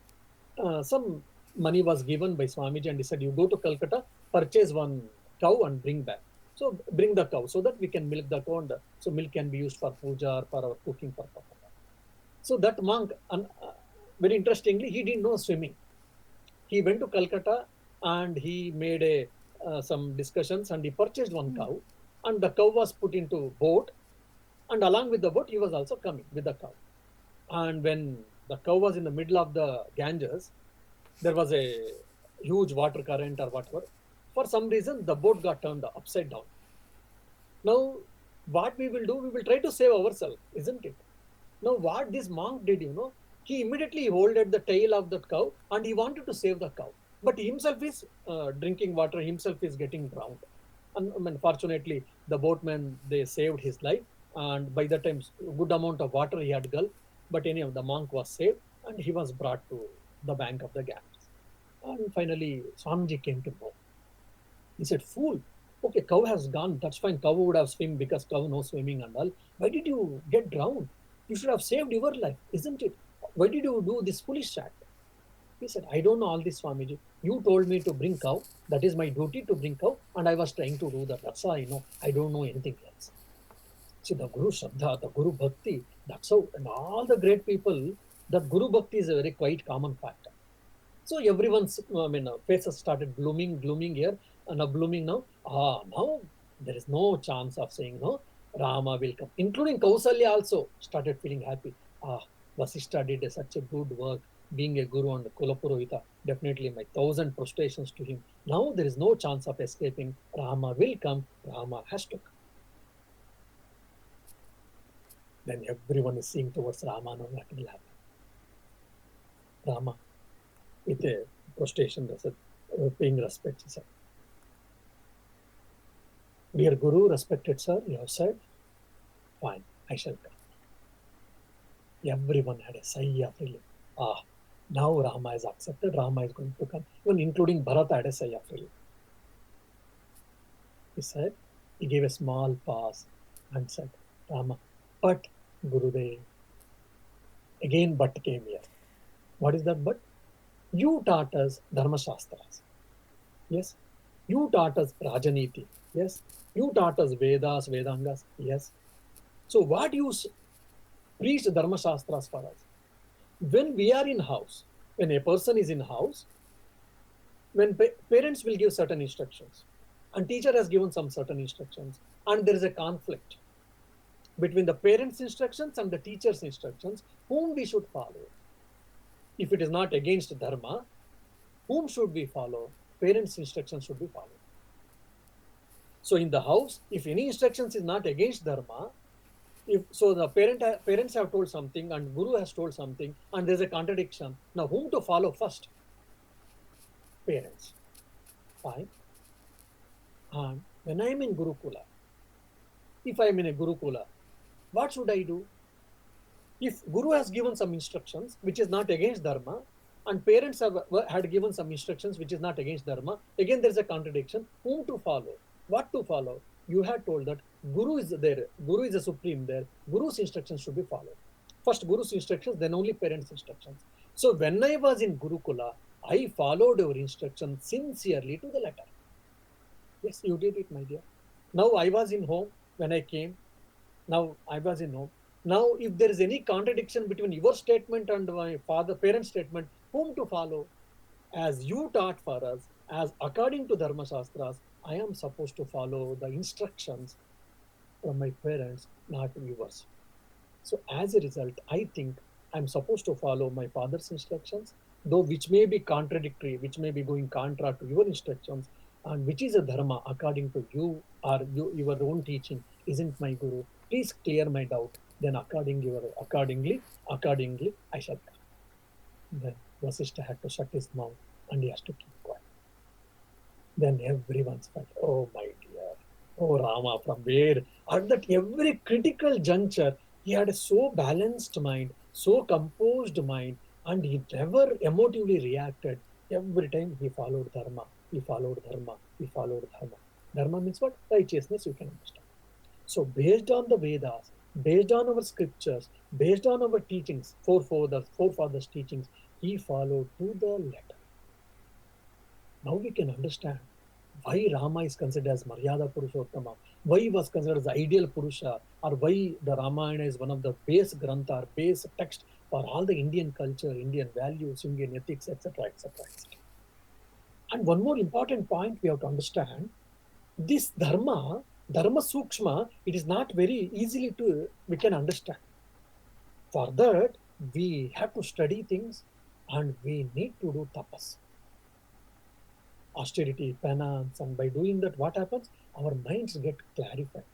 Some money was given by Swamiji and he said, you go to Calcutta, purchase one cow and bring back. So bring the cow so that we can milk the cow and so milk can be used for puja or for our cooking purpose. So that monk, very interestingly, he didn't know swimming. He went to Calcutta and he made some discussions and he purchased one cow and the cow was put into boat and along with the boat he was also coming with the cow. And when the cow was in the middle of the Ganges, there was a huge water current or whatever. For some reason, the boat got turned upside down. Now, what we will do, we will try to save ourselves, isn't it? Now, what this monk did, he immediately holded the tail of that cow and he wanted to save the cow. But himself is drinking water, himself is getting drowned. And unfortunately, the boatmen, they saved his life. And by that time, a good amount of water he had gulped. But anyhow, the monk was saved and he was brought to the bank of the Ganges. And finally, Swamiji came to know. He said, "Fool, okay, cow has gone. That's fine. Cow would have swim because cow knows swimming and all. Why did you get drowned? You should have saved your life, isn't it? Why did you do this foolish act?" He said, "I don't know all this, Swamiji. You told me to bring cow. That is my duty to bring cow. And I was trying to do that. That's all I know. I don't know anything else." See, the Guru Shraddha, the Guru Bhakti, that's how, and all the great people, that Guru Bhakti is a very quite common factor. So everyone's, faces started blooming here, and blooming now. Now there is no chance of saying no. Rama will come, including Kausalya also started feeling happy. Vasishtha did such a good work, being a guru and Kulapurohita. Definitely my 1,000 prostrations to him. Now there is no chance of escaping. Rama will come. Rama has to come. Then everyone is seeing towards Rama. Now what will happen? Rama, with a prostration, paying respect, he said, "Dear Guru, respected sir, you have said, fine, I shall come." Everyone had a sigh of relief. Now Rama is accepted, Rama is going to come. Even including Bharat had a sigh of relief. He said, he gave a small pause and said, "Rama, but Gurudev." Again, but came here. What is that but? You taught us Dharma Shastras. Yes. You taught us Rajaniti. Yes. You taught us Vedas, Vedangas. Yes. So what you preached Dharma Shastras for us? When we are in house, when a person is in house, when parents will give certain instructions, and teacher has given some certain instructions, and there is a conflict between the parents' instructions and the teacher's instructions, whom we should follow? If it is not against Dharma, whom should we follow? Parents' instructions should be followed. So in the house, if any instructions is not against Dharma, if so the parents have told something and Guru has told something and there's a contradiction, now whom to follow first? Parents. Fine. And when I'm in Gurukula, if I'm in a Gurukula, what should I do? If Guru has given some instructions which is not against Dharma, and parents had given some instructions which is not against Dharma, again there is a contradiction. Whom to follow? What to follow? You had told that Guru is there, Guru is the supreme there, Guru's instructions should be followed. First Guru's instructions, then only parents' instructions. So when I was in Gurukula, I followed your instructions sincerely to the letter. Yes, you did it, my dear. Now I was in home when I came. Now I was in home. Now, if there is any contradiction between your statement and my parent's statement, whom to follow? As you taught for us, as according to Dharma Shastras, I am supposed to follow the instructions from my parents, not yours. So as a result, I think I'm supposed to follow my father's instructions, though which may be contradictory, which may be going contra to your instructions, and which is a dharma according to you or your own teaching, isn't my guru. Please clear my doubt. Then accordingly, I shall come. Then Vasishtha had to shut his mouth and he has to keep quiet. Then everyone's felt, oh my dear, oh Rama, from where? At that every critical juncture, he had a so balanced mind, so composed mind, and he never emotively reacted. Every time he followed Dharma, he followed Dharma, he followed Dharma. Dharma means what? Righteousness, you can understand. So based on the Vedas, based on our scriptures, based on our teachings, forefathers' teachings, he followed to the letter. Now we can understand why Rama is considered as Maryada Purushottama, why he was considered as the ideal Purusha, or why the Ramayana is one of the base grantha, or base text for all the Indian culture, Indian values, Indian ethics, etc., etc., etc. And one more important point we have to understand, this Dharma Sukshma, it is not very easily we can understand. For that, we have to study things and we need to do tapas. Austerity, penance, and by doing that, what happens? Our minds get clarified.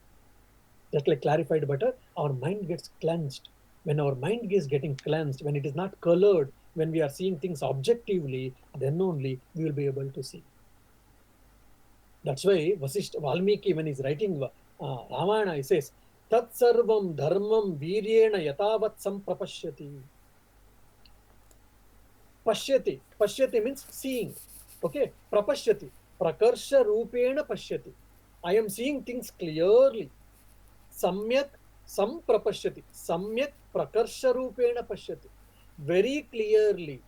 Just like clarified butter, our mind gets cleansed. When our mind is getting cleansed, when it is not colored, when we are seeing things objectively, then only we will be able to see. That's why Valmiki, when he's writing Ramayana, he says, tat sarvam dharmam viryena yatavat samprapashyati. Pashyati. Pashyati means seeing. Okay. Prapashyati. Prakarsha rupena pashyati. I am seeing things clearly. Samyak samprapashyati. Samyak prakarsha rupena pashyati. Very clearly,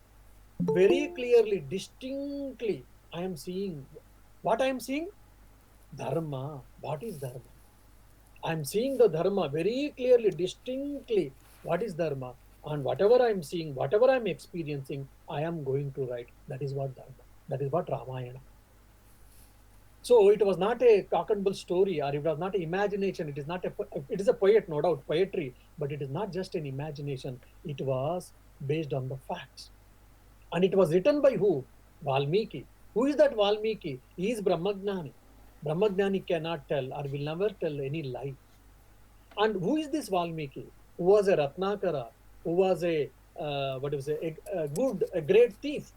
distinctly, I am seeing. What I am seeing? Dharma. What is dharma? I am seeing the dharma very clearly, distinctly. What is dharma? And whatever I am seeing, whatever I am experiencing, I am going to write. That is what dharma. That is what Ramayana. So it was not a cock and bull story, or it was not an imagination. It is not a. It is a poet, no doubt, poetry, but it is not just an imagination. It was based on the facts, and it was written by who? Valmiki. Who is that Valmiki? He is Brahmagnani. Brahmagnani cannot tell, or will never tell any lie. And who is this Valmiki? Who was a Ratnakara? Who was a a great thief?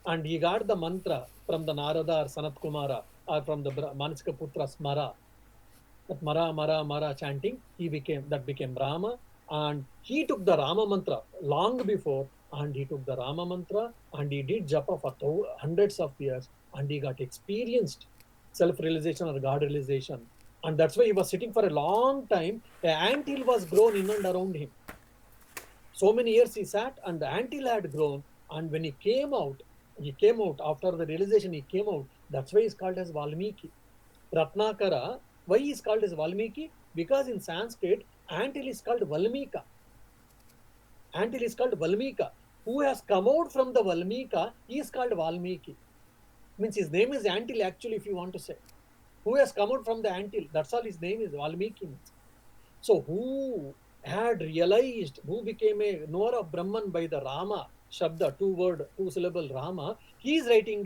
And he got the mantra from the Narada or Sanat Kumara or from the Manasika Putra Smara. That Mara, Mara, Mara chanting, that became Rama. And he took the Rama mantra long before, and he took the Rama mantra and he did japa for hundreds of years, and he got experienced self-realization or God realization. And that's why he was sitting for a long time. An anthill was grown in and around him. So many years he sat, and the anthill had grown. And when he came out after the realization, he came out. That's why he's called as Valmiki. Ratnakara, why he is called as Valmiki? Because in Sanskrit, anthill is called Valmika. Anthill is called Valmika. Who has come out from the Valmika, he is called Valmiki. Means his name is anthill, actually, if you want to say. Who has come out from the anthill? That's all his name is, Valmiki means. So who had realized, who became a knower of Brahman by the Rama, Shabda, two-syllable Rama, he has written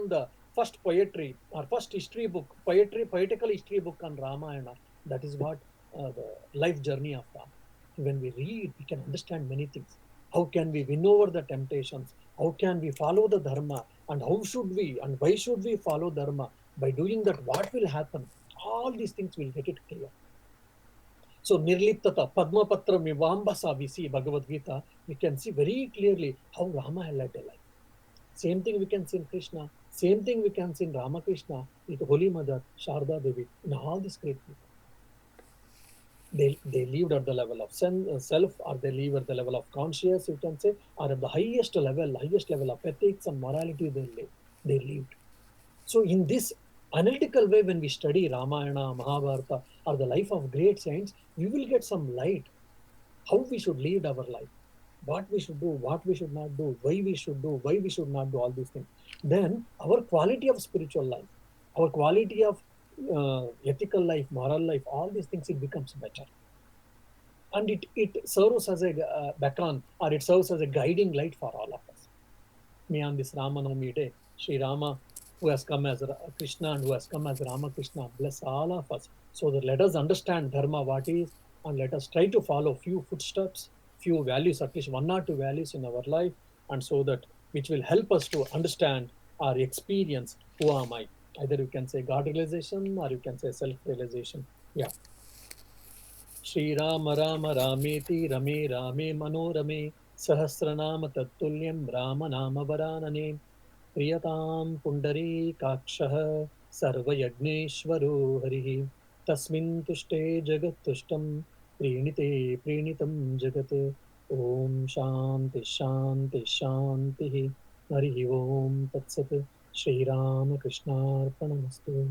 the first poetry or first history book, poetical history book on Ramayana. That is what the life journey of Rama. When we read, we can understand many things. How can we win over the temptations? How can we follow the dharma? And how should we and why should we follow dharma? By doing that, what will happen? All these things will get it clear. So Nirliptata, Padmapatra Mivambasa, we see Bhagavad Gita, we can see very clearly how Rama led a life. Same thing we can see in Krishna. Same thing we can see in Ramakrishna, with Holy Mother, Sharda Devi, and all these great people. They lived at the level of self, or they live at the level of conscious, you can say, or at the highest level of ethics and morality they lived. So in this analytical way, when we study Ramayana, Mahabharata, or the life of great saints, we will get some light how we should lead our life, what we should do, what we should not do, why we should do, why we should not do, all these things. Then our quality of spiritual life, our quality of ethical life, moral life, all these things, it becomes better. And it serves as a beacon, or it serves as a guiding light for all of us. May on this Ramanavami day, Sri Rama, who has come as Krishna and who has come as Ramakrishna, bless all of us. So that let us understand Dharma, what is, and let us try to follow few footsteps, few values, at least one or two values in our life, and so that which will help us to understand or experience who am I. Either you can say God realization or you can say self-realization. Yeah. Shri Rama Rama Rameti Rame Rame Manorame Sahasranama Tattulям Rama Nama Varanane Priyatam Pundari Kakshah Sarvayagneshwaro Harihi Tasmin Tushte Jagat Tushtam Prinite Prinitam Jagat Om Shanti Shanti Shanti Harihi Om Tatsat Shri Rama Krishnarpanamastu.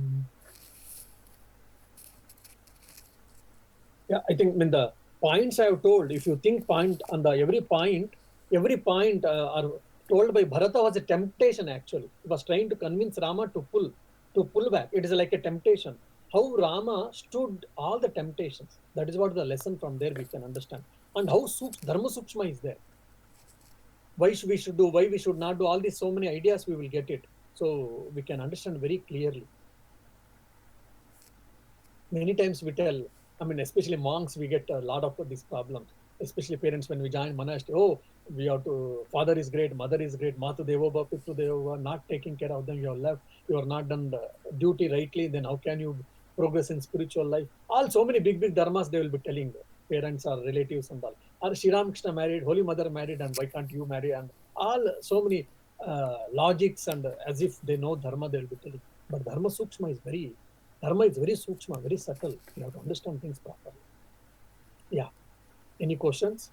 Yeah, I think when the points I have told, if you think point on the every point are told by Bharata was a temptation actually. He was trying to convince Rama to pull back. It is like a temptation. How Rama stood all the temptations. That is what the lesson from there we can understand. And how Dharma Sukshma is there. Why we should do, why we should not do, all these so many ideas we will get it. So we can understand very clearly. Many times we tell, I mean, especially monks, we get a lot of these problems, especially parents when we join monastery. Oh, we have to, father is great, mother is great, Matu Devova, Pitru Devova, not taking care of them, you have left, you are not done the duty rightly, then how can you progress in spiritual life. All so many big dharmas they will be telling parents or relatives and all. Or Sri Ramakrishna married, Holy Mother married, and why can't you marry? And all so many logics and as if they know dharma they will be telling. But dharma is very sukshma, very subtle. You have to understand things properly. Yeah. Any questions?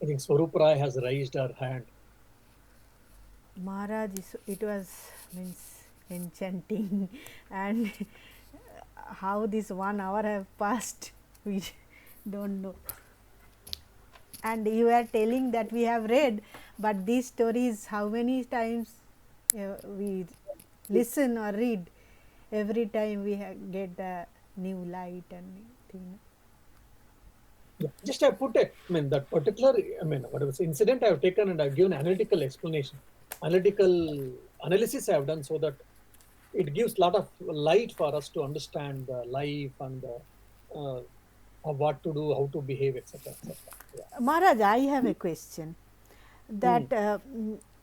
I think Swarup Rai has raised her hand.
Maharaj, it was means enchanting, and how this 1 hour have passed, we don't know. And you are telling that we have read, but these stories, how many times we listen or read, every time we get the new light and thing.
Yeah. Just I put that particular, whatever incident I have taken and I've given analytical explanation, analytical analysis I have done so that it gives a lot of light for us to understand the life and what to do, how to behave, etc. etc. Yeah.
Maharaj, I have a question. That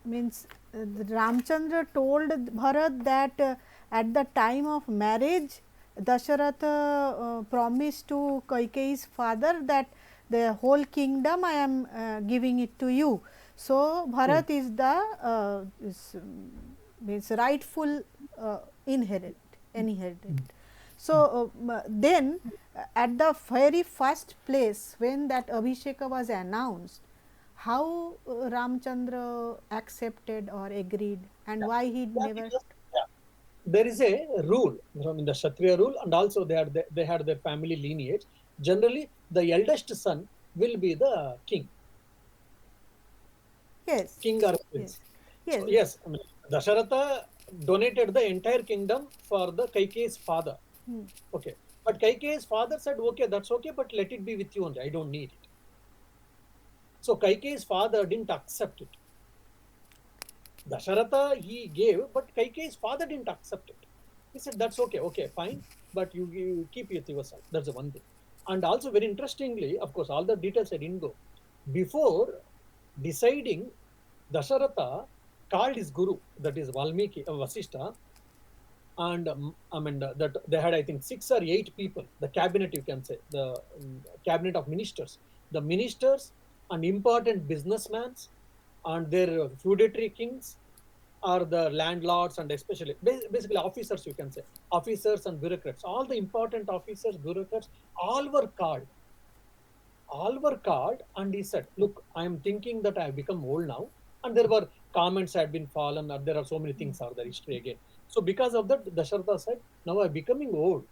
means Ramchandra told Bharat that at the time of marriage, Dasharatha promised to Kaikeyi's father that the whole kingdom I am giving it to you. So, Bharat is the means rightful inheritant. So, then at the very first place when that Abhisheka was announced, how Ramchandra accepted or agreed, and why he never.
Because, there is a rule, in the Kshatriya rule, and also they had their family lineage. Generally, the eldest son will be the king.
Yes.
King or prince.
Yes.
So, yes, Dasharatha donated the entire kingdom for the Kaikeyi's father. Okay. But Kaikeyi's father said, okay, that's okay, but let it be with you only. I don't need it. So Kaikeyi's father didn't accept it. Dasharatha he gave, but Kaikeyi's father didn't accept it. He said, that's okay, fine, but you keep it yourself. That's the one thing. And also, very interestingly, of course, all the details I didn't go. Before deciding, Dasharatha called his guru, that is Valmiki, Vasishta, and that they had, I think, 6 or 8 people, the cabinet, you can say, the cabinet of ministers, the ministers and important businessmen and their feudatory kings or the landlords and especially basically officers, you can say, officers and bureaucrats, all the important officers, bureaucrats, all were called, and he said, look, I am thinking that I have become old now, and there were comments had been fallen, or there are so many things are the history again. So because of that, Dasharatha said, now I'm becoming old.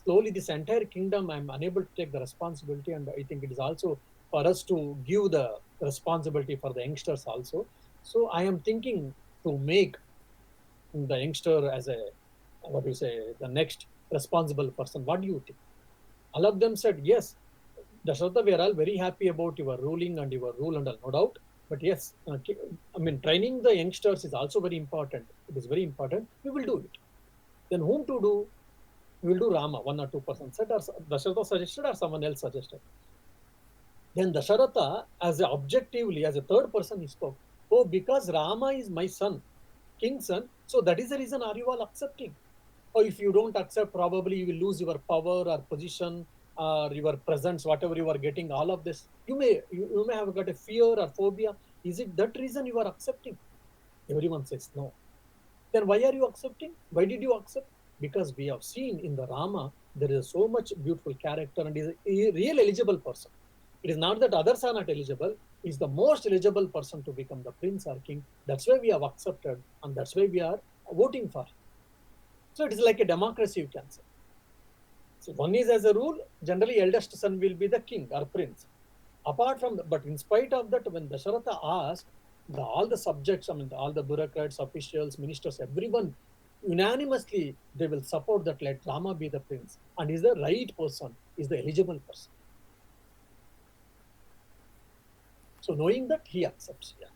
Slowly, this entire kingdom, I'm unable to take the responsibility, and I think it is also for us to give the responsibility for the youngsters also. So I am thinking to make the youngster as a, what do you say, the next responsible person. What do you think? All of them said, yes, Dasharatha, we are all very happy about your ruling and your rule and all, no doubt. But yes, training the youngsters is also very important. It is very important. We will do it. Then whom to do? We will do Rama, 1 or 2% said, or Dasharatha suggested, or someone else suggested. Then Dasharatha, as objectively, as a third person, he spoke. Oh, because Rama is my son, king's son, so that is the reason are you all accepting? Or if you don't accept, probably you will lose your power or position or your presence, whatever you are getting, all of this. You may have got a fear or phobia. Is it that reason you are accepting? Everyone says no. Then why are you accepting? Why did you accept? Because we have seen in the Rama, there is so much beautiful character and is a real eligible person. It is not that others are not eligible. He is the most eligible person to become the prince or king. That's why we have accepted, and that's why we are voting for him. So it is like a democracy, you can say. So one is, as a rule, generally eldest son will be the king or prince. Apart from that, but in spite of that, when Dasharatha asked, all the subjects, all the bureaucrats, officials, ministers, everyone unanimously they will support that let Rama be the prince, and is the right person, is the eligible person. So knowing that, he accepts. Yeah.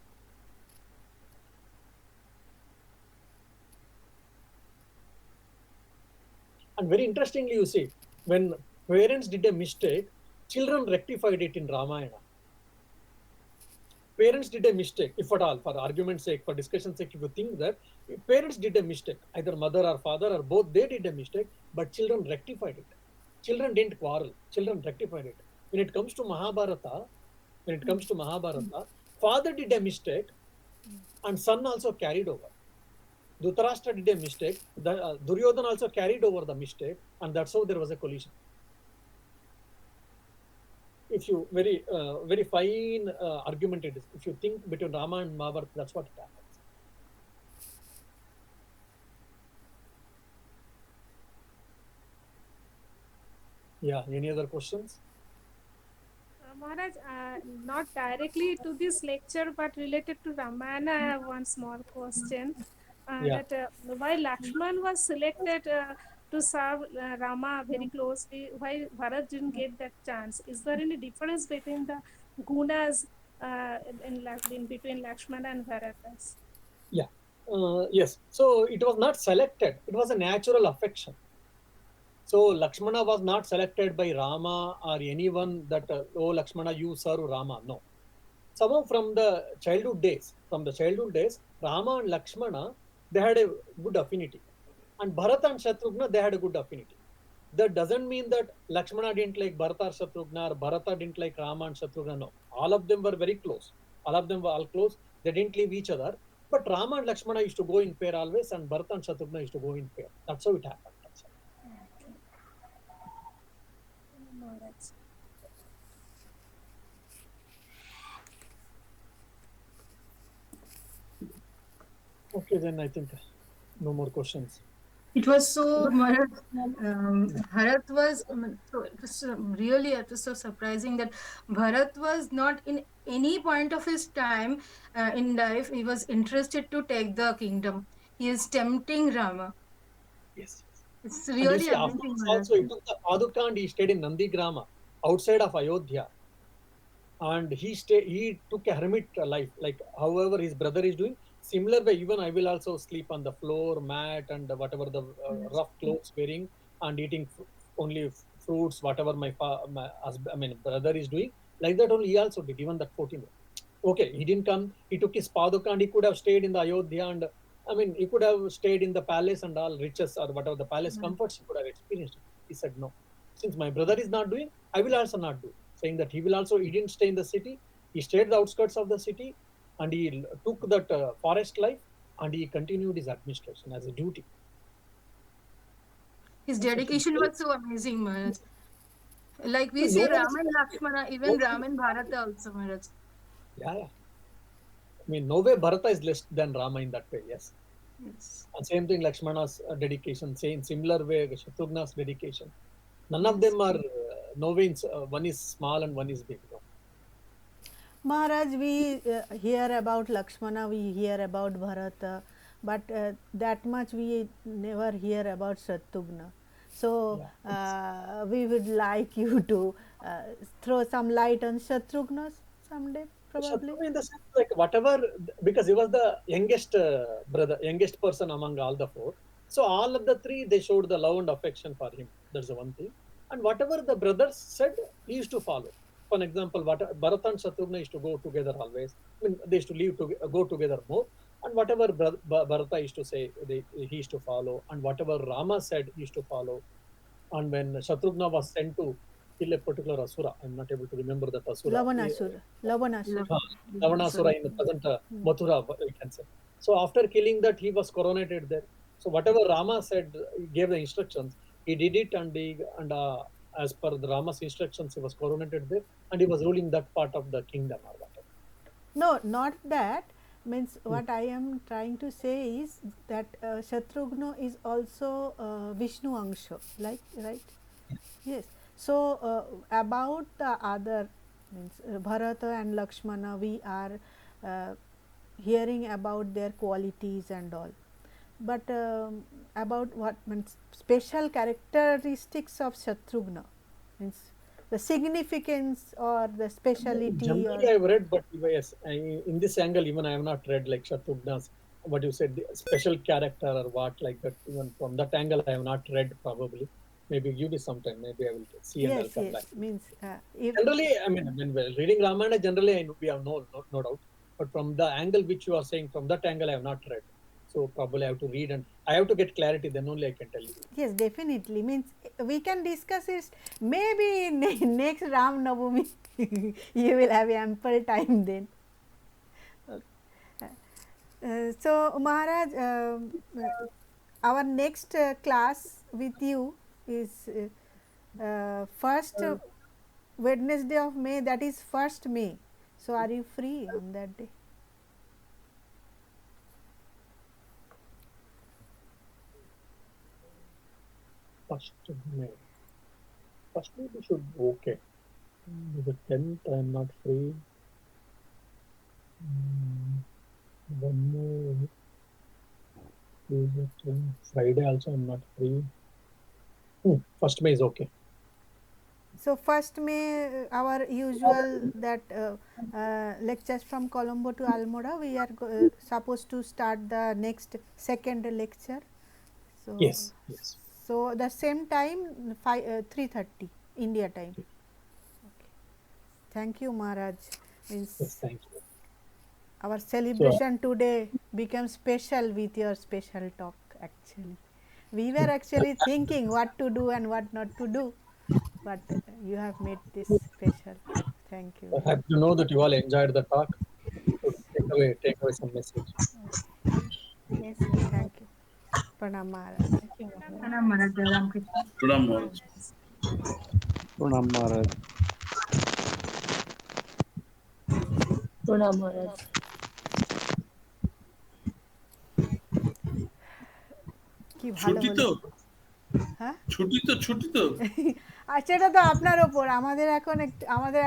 And very interestingly, you see, when parents did a mistake, children rectified it in Ramayana. parents did a mistake, if at all, for argument's sake, for discussion's sake, if you think that if parents did a mistake, either mother or father or both, they did a mistake, but children rectified it. Children didn't quarrel. Children rectified it. When it comes to Mahabharata, father did a mistake and son also carried over. Dhritarashtra did a mistake. Duryodhana also carried over the mistake, and that's how there was a collision. If you very fine argument it is. If you think between Rama and Mahabharata, that's what it happens. Yeah. Any other questions?
Maharaj, not directly to this lecture, but related to Ramayana, I have one small question.
Yeah.
That why Lakshman was selected to serve Rama very closely, why Bharat didn't get that chance? Is there any difference between the gunas in between Lakshmana and Bharatas?
Yeah. Yes. So it was not selected. It was a natural affection. So Lakshmana was not selected by Rama or anyone that, oh, Lakshmana, you serve Rama. No. Somehow from the childhood days, Rama and Lakshmana, they had a good affinity. And Bharata and Shatrugna, they had a good affinity. That doesn't mean that Lakshmana didn't like Bharata or Shatrugna, or Bharata didn't like Rama and Shatrugna. No. All of them were very close. All of them were all close. They didn't leave each other. But Rama and Lakshmana used to go in pair always, and Bharata and Shatrugna used to go in pair. That's how it happened.
Maharaj.
Okay, then I think no more questions.
It was so Bharat was so it was really it was so surprising that Bharat was not in any point of his time in life he was interested to take the kingdom. He is tempting Rama.
Yes.
It's
And you
really
see,
amazing,
afterwards
Bharat.
also, he took the Paduka and he stayed in Nandigrama, outside of Ayodhya. And he took a hermit life, like however his brother is doing. Similar way, even I will also sleep on the floor, mat, and whatever the
Yes.
rough clothes wearing, and eating only fruits, whatever my husband, I mean, brother is doing. Like that only he also did, even that 14. Okay, he didn't come. He took his Paduka and he could have stayed in the Ayodhya, and I mean, he could have stayed in the palace and all riches or whatever the palace
Mm.
comforts he could have experienced. He said, no, since my brother is not doing, I will also not do. Saying that he didn't stay in the city. He stayed the outskirts of the city, and he took that forest life, and he continued his administration as a duty.
His
So he
dedication
built,
was so amazing, Maharaj. Like we
no
say
one
Rama
is
and
perfect.
Lakshmana,
No
even
one
Rama
is
and
perfect.
Bharata also, Maharaj.
Yeah, yeah. I mean, no way Bharata is less than Rama in that way. Yes.
Yes.
And same thing, Lakshmana's dedication, same similar way, Shatrughna's dedication. None of
Yes.
them are novenes. One is small and one is big. No?
Maharaj, we hear about Lakshmana, we hear about Bharata, but that much we never hear about Shatrughna. So
Yeah.
we would like you to throw some light on Shatrughna someday, probably.
Shatrugna in the sense like whatever, because he was the youngest brother, youngest person among all the four. So all of the three, they showed the love and affection for him. That's the one thing. And whatever the brothers said, he used to follow. For example, what Bharat and Shatrugna used to go together always. I mean, they used to go together more. And whatever Bharata used to say, he used to follow. And whatever Rama said, he used to follow. And when Shatrugna was sent to kill a particular Asura, I'm not able to remember that Asura.
Lavanasura. Lavanasura.
uh, Ravanasura in the present Mathura, we can say. So after killing that, he was coronated there. So whatever Rama said, he gave the instructions. He did it, and as per the Rama's instructions, he was coronated there, and he was ruling that part of the kingdom or whatever.
No, not that. Means
Hmm.
what I am trying to say is that Shatrughna is also Vishnu Angsha, like, right? Yes. So about the other, means Bharata and Lakshmana, we are uh, hearing about their qualities and all. But about what means special characteristics of Shatrughna, means the significance or the speciality
Generally,
or
I've read, but yes, in this angle, even I have not read like Shatrughna's, what you said, the special character or what like that. Even from that angle, I have not read probably. Maybe give me some time. Maybe I will see and I'll
yes,
come back.
yes, means if
Generally, I mean, when we're reading Ramayana, generally we have no doubt. but from the angle which you are saying, from that angle, I have not read. So probably I have to read and I have to get clarity. Then only I can tell you.
Yes, definitely. Means we can discuss it maybe next Ram Navami. You will have ample time then. So Maharaj, our next class with you is first Wednesday of May, that is 1st May. So are you free on that day?
First May. First May we should okay. The 10th I am not free. One more. Friday also I am not free. 1st May is okay.
So 1st May, our usual that lectures from Colombo to Almora, we are supposed to start the next second lecture. So
Yes.
so the same time 3:30 India time. Okay. Thank you, Maharaj. Means
Yes, thank you.
our celebration today becomes special with your special talk. Actually, we were actually thinking what to do and what not to do, but you have made this special. Thank you.
I have to know that you all enjoyed the talk. So take away some message.
Yes, sir. Thank you. Pranam Maharaj.
Thank you,
Pranam
Pranam
Maharaj.
Maharaj, Jai Ram Krishna.
Pranam Maharaj.
Pranam Maharaj.
Pranam Maharaj.
কি ভালো
ছুটি
হলো।
তো
হ্যাঁ
ছুটি তো
আর সেটা তো আপনার ওপর, আমাদের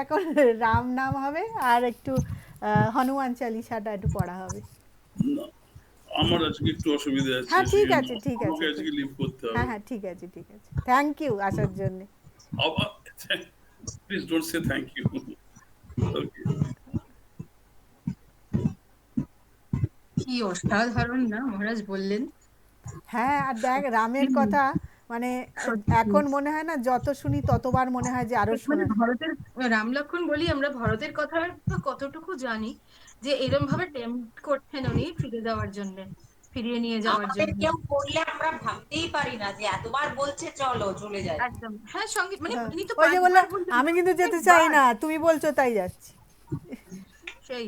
এখন রাম নাম হবে আর একটু হনুমান চালিসাটা একটু পড়া হবে।
না, আমার আজকে একটু অসুবিধা আছে,
হ্যাঁ ঠিক
সেই
আছে
জন্য
ঠিক আছে
আমাকে আজকে লিভ করতে
হ্যাঁ
হবে।
হ্যাঁ ঠিক আছে থ্যাংক ইউ আসার জন্য।
আবার please don't say thank you. Okay,
কি অসাধারণ না মহারাজ বললেন।
হ্যাঁ আর দেখ রামের কথা মানে
সত্যি।
এখন মনে হয় না, যত শুনি ততবার মনে হয় যে আরো
মানে
শোনা।
ভারতের রাম লক্ষ্মণ বলি, আমরা ভারতের কথা তো কতটুকু জানি যে এরম ভাবে টেম্পট করছেন উনি ফিরে যাওয়ার জন্য, ফিরিয়ে নিয়ে যাওয়ার
আমাদের
জন্য।
কেউ করলে আমরা ভাবতেই পারি না যে এতবার বলছে চলো চলে যাই।
একদম হ্যাঁ, সঙ্গে মানে
হ্যাঁ,
উনি তো
ওই যে বললো
5 বার বলছেন,
আমি কিন্তু যেতে চাই
প্রত্যেকবার।
না, তুমি বলছো তাই যাচ্ছি।
সেই